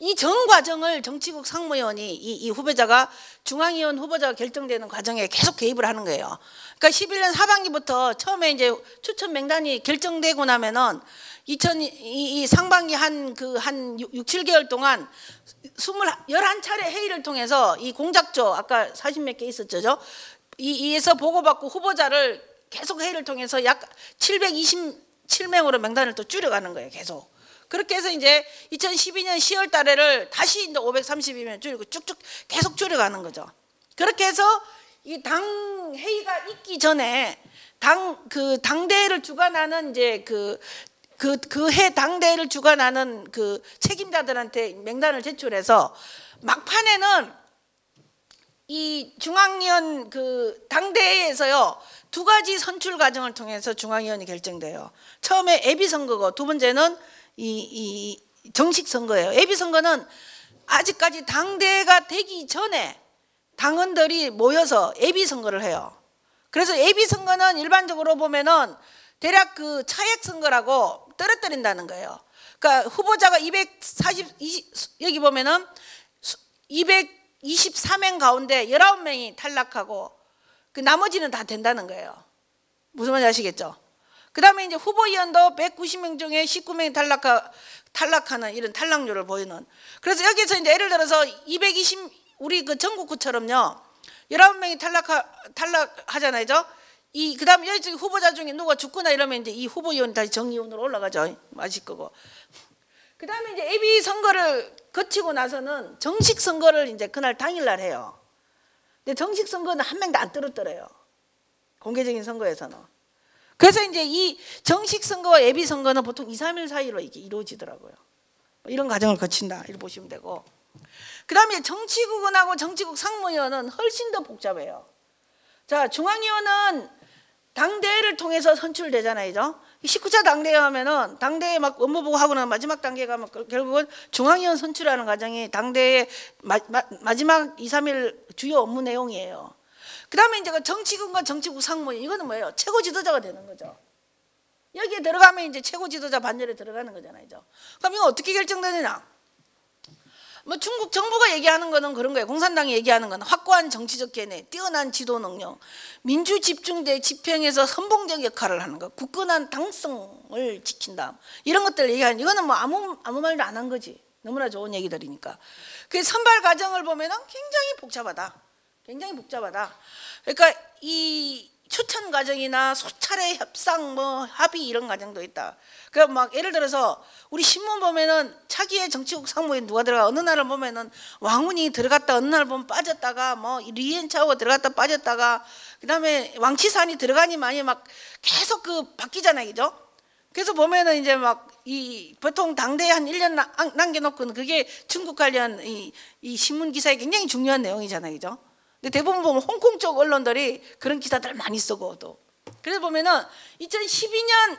이 전 과정을 정치국 상무위원이 이 후보자가 중앙위원 후보자가 결정되는 과정에 계속 개입을 하는 거예요. 그러니까 11년 하반기부터 처음에 이제 추천 명단이 결정되고 나면은 이 상반기 한 6, 7개월 동안 11차례 회의를 통해서 이 공작조 아까 40몇 개 있었죠. 이에서 보고받고 후보자를 계속 회의를 통해서 약 727명으로 명단을 또 줄여가는 거예요. 계속. 그렇게 해서 이제 2012년 10월 달에를 다시 이제 532명 줄이고 쭉쭉 계속 줄여가는 거죠. 그렇게 해서 이 당 회의가 있기 전에 당대회를 주관하는 이제 그 해 당대회를 주관하는 그 책임자들한테 명단을 제출해서 막판에는 이 중앙위원 그 당대회에서요 2가지 선출 과정을 통해서 중앙위원이 결정돼요. 처음에 예비 선거고 두 번째는 이 정식 선거예요. 예비 선거는 아직까지 당대회가 되기 전에 당원들이 모여서 예비 선거를 해요. 그래서 예비 선거는 일반적으로 보면은 대략 그 차액 선거라고 떨어뜨린다는 거예요. 그러니까 후보자가 240 여기 보면은 224명 가운데 19명이 탈락하고 그 나머지는 다 된다는 거예요. 무슨 말인지 아시겠죠? 그 다음에 이제 후보위원도 190명 중에 19명이 탈락하는 이런 탈락률을 보이는. 그래서 여기서 이제 예를 들어서 220 우리 그 전국구처럼요 19명이 탈락하잖아요. 그 다음에 여기 후보자 중에 누가 죽거나 이러면 이제 이 후보위원이 다시 정의위원으로 올라가죠. 맞을 거고. 그 다음에 이제 예비 선거를 거치고 나서는 정식 선거를 이제 그날 당일날 해요. 근데 정식 선거는 한 명도 안 떨어뜨려요. 공개적인 선거에서는. 그래서 이제 이 정식 선거와 예비 선거는 보통 2, 3일 사이로 이게 이루어지더라고요. 이런 과정을 거친다 이렇게 보시면 되고. 그 다음에 정치국원하고 정치국 상무위원은 훨씬 더 복잡해요. 자, 중앙위원은 당대회를 통해서 선출되잖아요. 19차 당대회 하면은 당대회 막 업무보고 하고 나면 마지막 단계 가면 결국은 중앙위원 선출하는 과정이 당대회 마지막 2, 3일 주요 업무 내용이에요. 그 다음에 이제 정치국과 정치국 상무위원 이거는 뭐예요? 최고 지도자가 되는 거죠. 여기에 들어가면 이제 최고 지도자 반열에 들어가는 거잖아요. 그럼 이거 어떻게 결정되느냐? 뭐 중국 정부가 얘기하는 거는 그런 거예요. 공산당이 얘기하는 건 확고한 정치적 견해, 뛰어난 지도 능력, 민주 집중제 집행에서 선봉적 역할을 하는 거, 굳건한 당성을 지킨다. 이런 것들 얘기하는 이거는 뭐 아무 말도 안 한 거지. 너무나 좋은 얘기들이니까. 그 선발 과정을 보면은 굉장히 복잡하다. 굉장히 복잡하다. 그러니까 이 추천 과정이나 소차례 협상 뭐 합의 이런 과정도 있다. 그러니까 막 예를 들어서 우리 신문 보면은 차기의 정치국 상무에 누가 들어가 어느 날을 보면은 왕운이 들어갔다 어느 날 보면 빠졌다가 뭐 리엔차오가 들어갔다 빠졌다가 그다음에 왕치산이 들어가니 많이 막 계속 그 바뀌잖아요. 그죠? 그래서 보면은 이제 막 이 보통 당대에 한 1년 남겨놓고는 그게 중국 관련 이 신문 기사에 굉장히 중요한 내용이잖아요. 그죠? 근데 대부분 보면 홍콩 쪽 언론들이 그런 기사들 많이 쓰고 또 그래서 보면은 2012년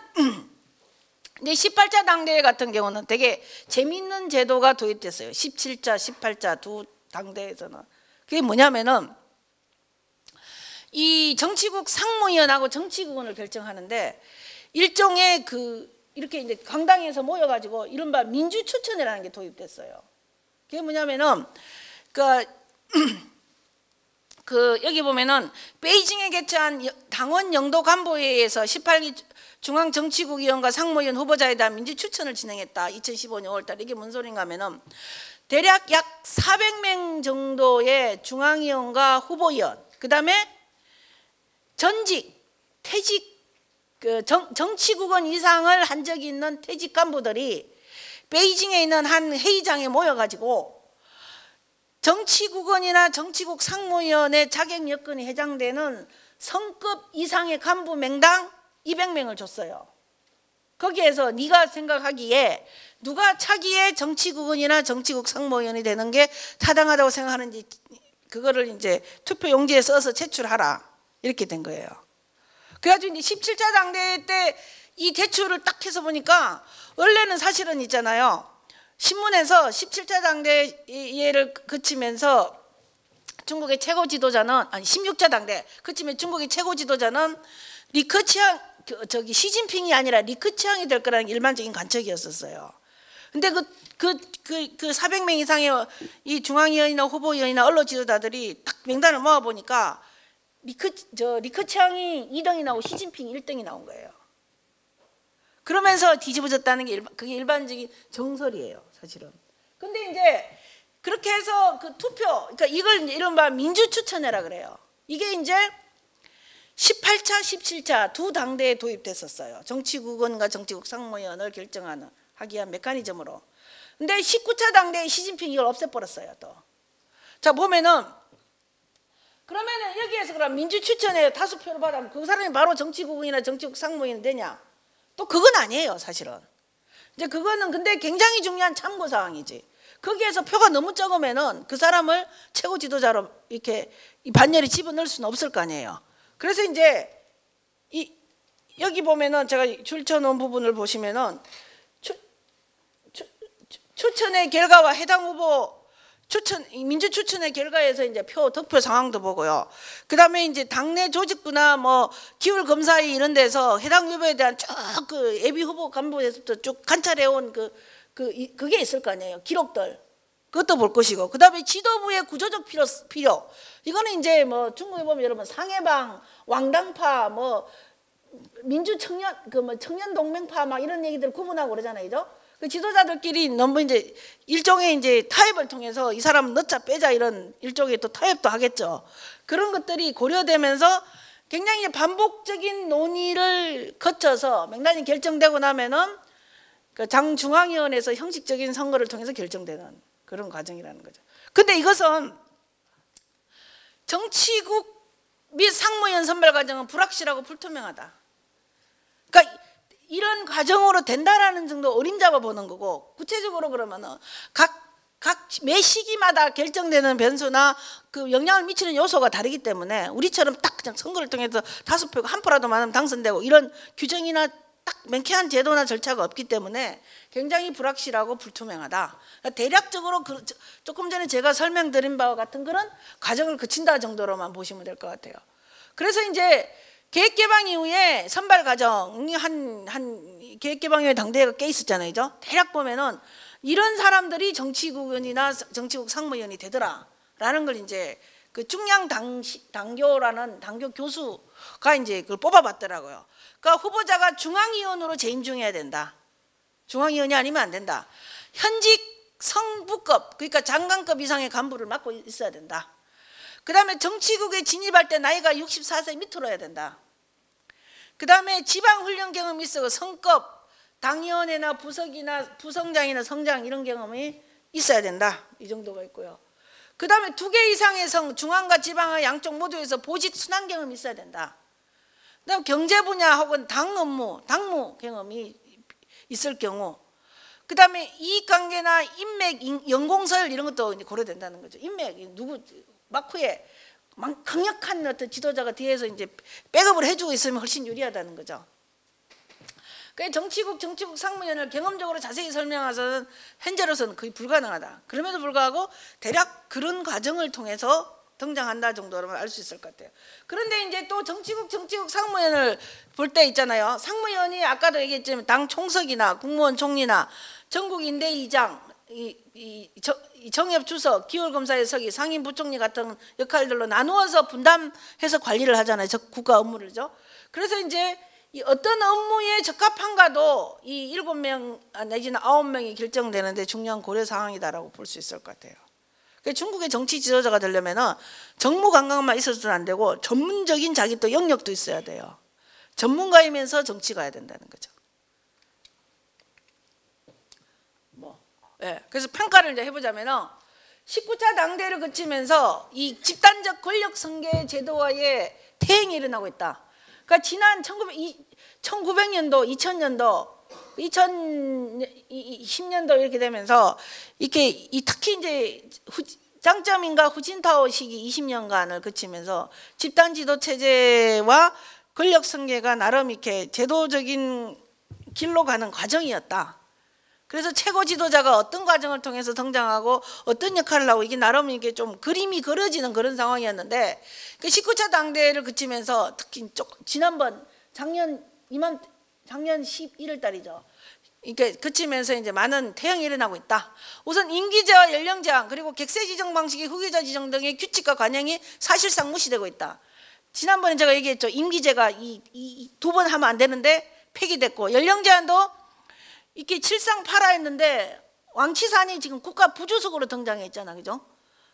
18차 당대회 같은 경우는 되게 재미있는 제도가 도입됐어요. 17차, 18차 두 당대회에서는 그게 뭐냐면은 이 정치국 상무위원하고 정치국원을 결정하는데 일종의 이렇게 이제 강당에서 모여가지고 이른바 민주추천이라는 게 도입됐어요. 그게 뭐냐면은 여기 보면은 베이징에 개최한 당원 영도 간부회의에서 18기 중앙정치국위원과 상무위원 후보자에 대한 민주추천을 진행했다. 2015년 5월달 이게 뭔 소린가 하면은 대략 약 400명 정도의 중앙위원과 후보위원 그 다음에 전직 퇴직 정치국원 이상을 한 적이 있는 퇴직 간부들이 베이징에 있는 한 회의장에 모여가지고 정치국원이나 정치국 상무위원의 자격 여건이 해당되는 성급 이상의 간부 명당 200명을 줬어요. 거기에서 네가 생각하기에 누가 차기의 정치국원이나 정치국 상무위원이 되는 게 타당하다고 생각하는지 그거를 이제 투표 용지에 써서 제출하라 이렇게 된 거예요. 그래가지고 이제 17차 당대회 때 이 제출을 딱 해서 보니까 원래는 사실은 있잖아요. 신문에서 17차 당대회를 거치면서 중국의 최고 지도자는 아니 16차 당대 그치면 중국의 최고 지도자는 리커치앙 시진핑이 아니라 리커치앙이 될 거라는 일반적인 관측이었었어요. 근데 그 400명 이상의 이 중앙위원이나 후보위원이나 언론 지도자들이 딱 명단을 모아 보니까 리커치앙이 2등이 나오고 시진핑이 1등이 나온 거예요. 그러면서 뒤집어졌다는 게 그게 일반적인 정설이에요, 사실은. 근데 이제 그렇게 해서 그 투표, 그러니까 이걸 이른바 민주추천회라 그래요. 이게 이제 18차, 17차 두 당대에 도입됐었어요. 정치국원과 정치국 상무위원을 하기 위한 메커니즘으로. 근데 19차 당대에 시진핑이 이걸 없애버렸어요. 또. 자 보면은 그러면은 여기에서 그럼 민주 추천에 다수표를 받으면 그 사람이 바로 정치국원이나 정치국 상무위원이 되냐? 또 그건 아니에요, 사실은. 이제 그거는 근데 굉장히 중요한 참고 사항이지. 거기에서 표가 너무 적으면은 그 사람을 최고 지도자로 이렇게 이 반열에 집어넣을 수는 없을 거 아니에요. 그래서 이제 여기 보면은 제가 줄쳐놓은 부분을 보시면은 추천의 결과와 해당 후보 민주 추천의 결과에서 이제 득표 상황도 보고요. 그 다음에 이제 당내 조직부나 뭐 기울 검사회 이런 데서 해당 후보에 대한 쭉 그 예비 후보 간부에서부터 쭉 관찰해온 그게 있을 거 아니에요. 기록들. 그것도 볼 것이고. 그 다음에 지도부의 구조적 필요. 이거는 이제 뭐 중국에 보면 여러분 상해방, 왕당파, 뭐 민주 청년, 청년 동맹파 막 이런 얘기들 구분하고 그러잖아요. 그죠? 그 지도자들끼리 너무 이제 일종의 이제 타협을 통해서 이 사람 넣자 빼자 이런 일종의 또 타협도 하겠죠. 그런 것들이 고려되면서 굉장히 반복적인 논의를 거쳐서 명단이 결정되고 나면은 그 장중앙위원회에서 형식적인 선거를 통해서 결정되는 그런 과정이라는 거죠. 근데 이것은 정치국 및 상무위원 선발 과정은 불확실하고 불투명하다. 그러니까 이런 과정으로 된다라는 정도 어림잡아 보는 거고, 구체적으로 그러면은 매 시기마다 결정되는 변수나 그 영향을 미치는 요소가 다르기 때문에 우리처럼 딱 그냥 선거를 통해서 다수표가 한 표라도 많으면 당선되고 이런 규정이나 딱 명쾌한 제도나 절차가 없기 때문에 굉장히 불확실하고 불투명하다. 그러니까 대략적으로 조금 전에 제가 설명드린 바와 같은 그런 과정을 거친다 정도로만 보시면 될 것 같아요. 그래서 이제 계획개방 이후에 선발 과정이 계획개방 이후에 당대회가 꽤 있었잖아요. 그죠? 대략 보면은 이런 사람들이 정치국원이나 정치국 상무위원이 되더라라는 걸 이제 그 중량 당교라는 당교 교수가 이제 그걸 뽑아봤더라고요. 그러니까 후보자가 중앙위원으로 재임중해야 된다. 중앙위원이 아니면 안 된다. 현직 성부급, 그러니까 장관급 이상의 간부를 맡고 있어야 된다. 그 다음에 정치국에 진입할 때 나이가 64세 밑으로 해야 된다. 그 다음에 지방훈련 경험이 있어 성급, 당위원회나 부석이나 부성장이나 성장 이런 경험이 있어야 된다. 이 정도가 있고요. 그 다음에 2개 이상의 성, 중앙과 지방의 양쪽 모두에서 보직 순환 경험이 있어야 된다. 그 다음 경제 분야 혹은 당무 경험이 있을 경우, 그 다음에 이익관계나 인맥, 연공서열 이런 것도 고려된다는 거죠. 인맥, 누구 막후에 강력한 어떤 지도자가 뒤에서 이제 백업을 해주고 있으면 훨씬 유리하다는 거죠. 정치국 상무위원을 경험적으로 자세히 설명해서는 현재로서는 거의 불가능하다. 그럼에도 불구하고 대략 그런 과정을 통해서 등장한다 정도로만 알 수 있을 것 같아요. 그런데 이제 또 정치국 상무위원을 볼 때 있잖아요. 상무위원이 아까도 얘기했지만 당 총석이나 국무원 총리나 전국 인대위장, 정협 주석, 기울검사의 서기, 상임 부총리 같은 역할들로 나누어서 분담해서 관리를 하잖아요. 국가 업무를죠. 그래서 이제 이 어떤 업무에 적합한가도 이 7명 내지는 9명이 결정되는데 중요한 고려 사항이다라고 볼 수 있을 것 같아요. 중국의 정치 지도자가 되려면 정무 감각만 있어서는 안 되고 전문적인 자기 또 영역도 있어야 돼요. 전문가이면서 정치 가야 된다는 거죠. 그래서 평가를 이제 해보자면은 19차 당대를 거치면서 이 집단적 권력 승계 제도와의 퇴행이 일어나고 있다. 그러니까 지난 1900년도, 2000년도, 2010년도 이렇게 되면서 이렇게 특히 이제 장점인가 후진타오 시기 20년간을 거치면서 집단 지도 체제와 권력 승계가 나름 이렇게 제도적인 길로 가는 과정이었다. 그래서 최고 지도자가 어떤 과정을 통해서 등장하고 어떤 역할을 하고 이게 나름 이게 좀 그림이 그려지는 그런 상황이었는데 그 19차 당대를 거치면서 특히 지난번 작년 11월 달이죠. 이렇게 거치면서 이제 많은 퇴행이 일어나고 있다. 우선 임기제와 연령 제한 그리고 객세 지정 방식의 후계자 지정 등의 규칙과 관행이 사실상 무시되고 있다. 지난번에 제가 얘기했죠. 임기제가 이 2번 하면 안 되는데 폐기됐고 연령 제한도 이렇게 7상 8하 했는데 왕치산이 지금 국가 부주석으로 등장해 있잖아, 그죠?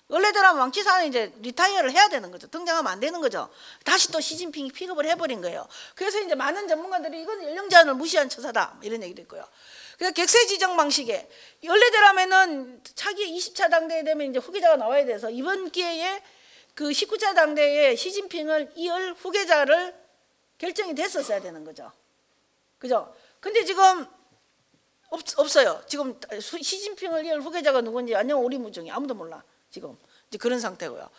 원래대로면 왕치사는 이제 리타이어를 해야 되는 거죠. 등장하면 안 되는 거죠. 다시 또 시진핑이 픽업을 해버린 거예요. 그래서 이제 많은 전문가들이 이건 연령 제한을 무시한 처사다 이런 얘기도 있고요. 그래서 객세 지정 방식에 원래대로면은 차기 20차 당대에 되면 이제 후계자가 나와야 돼서 이번 기회에 그 19차 당대에 시진핑을 이을 후계자를 결정이 됐었어야 되는 거죠. 그죠? 근데 지금 없어요. 지금 시진핑을 이을 후계자가 누군지 완전 오리무중이 아무도 몰라. 지금 이제 그런 상태고요.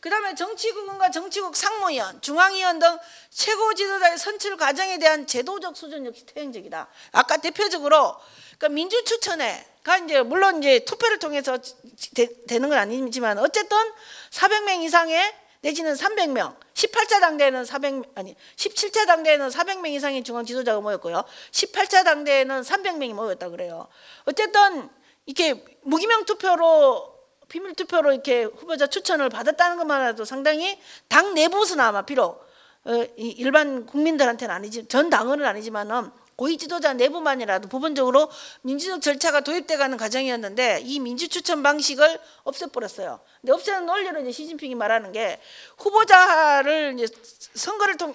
그 다음에 정치국과 정치국 상무위원, 중앙위원 등 최고 지도자의 선출 과정에 대한 제도적 수준 역시 퇴행적이다. 아까 대표적으로 그러니까 민주 추천회가 이제 물론 이제 투표를 통해서 되는 건 아니지만 어쨌든 400명 이상의 내지는 300명, 18차 당대에는 17차 당대에는 400명 이상의 중앙 지도자가 모였고요. 18차 당대에는 300명이 모였다 그래요. 어쨌든 이렇게 무기명 투표로 비밀 투표로 이렇게 후보자 추천을 받았다는 것만으로도 상당히 당 내부에서는 아마 비록 일반 국민들한테는 아니지 전 당원은 아니지만은 고위 지도자 내부만이라도 부분적으로 민주적 절차가 도입돼가는 과정이었는데 이 민주 추천 방식을 없애버렸어요. 근데 없애는 논리로 이제 시진핑이 말하는 게 후보자를 이제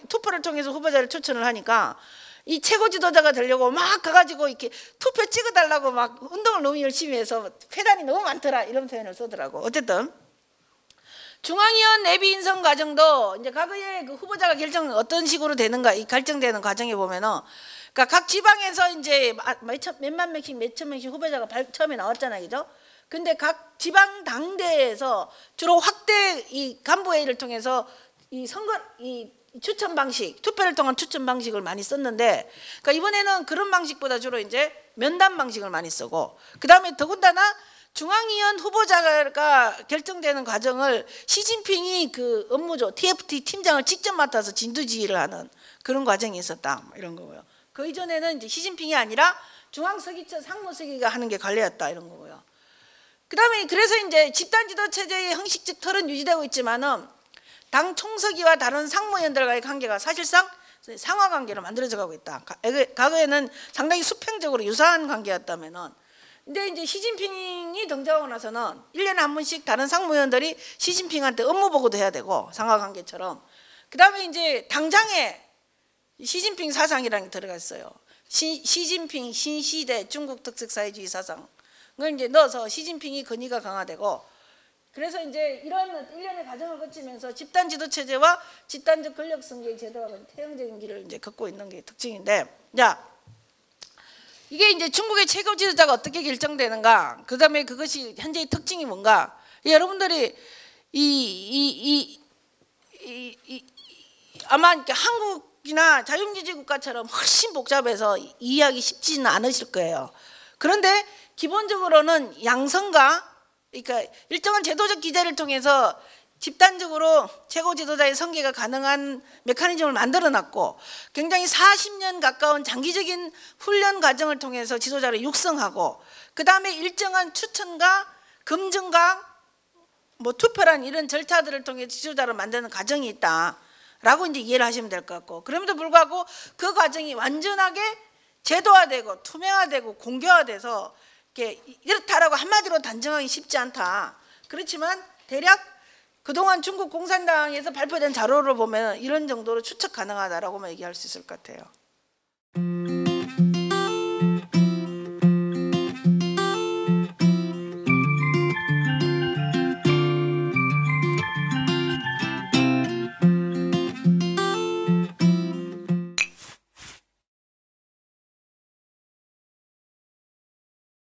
투표를 통해서 후보자를 추천을 하니까 이 최고 지도자가 되려고 막 가가지고 이렇게 투표 찍어달라고 막 운동을 너무 열심히 해서 폐단이 너무 많더라 이런 표현을 쓰더라고. 어쨌든 중앙위원 내비 인선 과정도 이제 과거에 그 후보자가 어떤 식으로 되는가 이 결정되는 과정에 보면은 그러니까 각 지방에서 이제 몇만 명씩 몇천 명씩 후보자가 처음에 나왔잖아요, 그죠? 근데 각 지방 당대에서 주로 확대 이 간부회의를 통해서 이 추천 방식, 투표를 통한 추천 방식을 많이 썼는데, 그러니까 이번에는 그런 방식보다 주로 이제 면담 방식을 많이 쓰고, 그 다음에 더군다나 중앙위원 후보자가 결정되는 과정을 시진핑이 그 업무조 TFT 팀장을 직접 맡아서 진두지휘를 하는 그런 과정이 있었다, 이런 거고요. 그 이전에는 이제 시진핑이 아니라 중앙서기처 상무서기가 하는 게 관례였다, 이런 거고요. 그 다음에 그래서 이제 집단지도 체제의 형식적 틀은 유지되고 있지만은 당 총서기와 다른 상무위원들과의 관계가 사실상 상하관계로 만들어져 가고 있다. 과거에는 상당히 수평적으로 유사한 관계였다면은, 근데 이제 시진핑이 등장하고 나서는 1년에 한 번씩 다른 상무위원들이 시진핑한테 업무 보고도 해야 되고 상하관계처럼. 그 다음에 이제 당장에 시진핑 사상이라는 게 들어가 있어요. 시진핑 신시대 중국 특색사회주의 사상을 이제 넣어서 시진핑이 권위가 강화되고, 그래서 이제 이런 일련의 과정을 거치면서 집단 지도 체제와 집단적 권력 승계의 제도가 태형적인 길을 이제 걷고 있는 게 특징인데, 자, 이게 이제 중국의 최고 지도자가 어떻게 결정되는가, 그 다음에 그것이 현재의 특징이 뭔가, 여러분들이 아마 이렇게 한국이나 자유민주주의 국가처럼 훨씬 복잡해서 이해하기 쉽지는 않으실 거예요. 그런데 기본적으로는 양성과 그러니까 일정한 제도적 기제를 통해서 집단적으로 최고 지도자의 선계가 가능한 메커니즘을 만들어놨고, 굉장히 40년 가까운 장기적인 훈련 과정을 통해서 지도자를 육성하고, 그 다음에 일정한 추천과 검증과 뭐 투표란 이런 절차들을 통해 지도자를 만드는 과정이 있다라고 이제 이해를 하시면 될 것 같고, 그럼에도 불구하고 그 과정이 완전하게 제도화되고 투명화되고 공개화돼서 이렇다라고 한마디로 단정하기 쉽지 않다. 그렇지만 대략 그동안 중국 공산당에서 발표된 자료를 보면 이런 정도로 추측 가능하다라고만 얘기할 수 있을 것 같아요.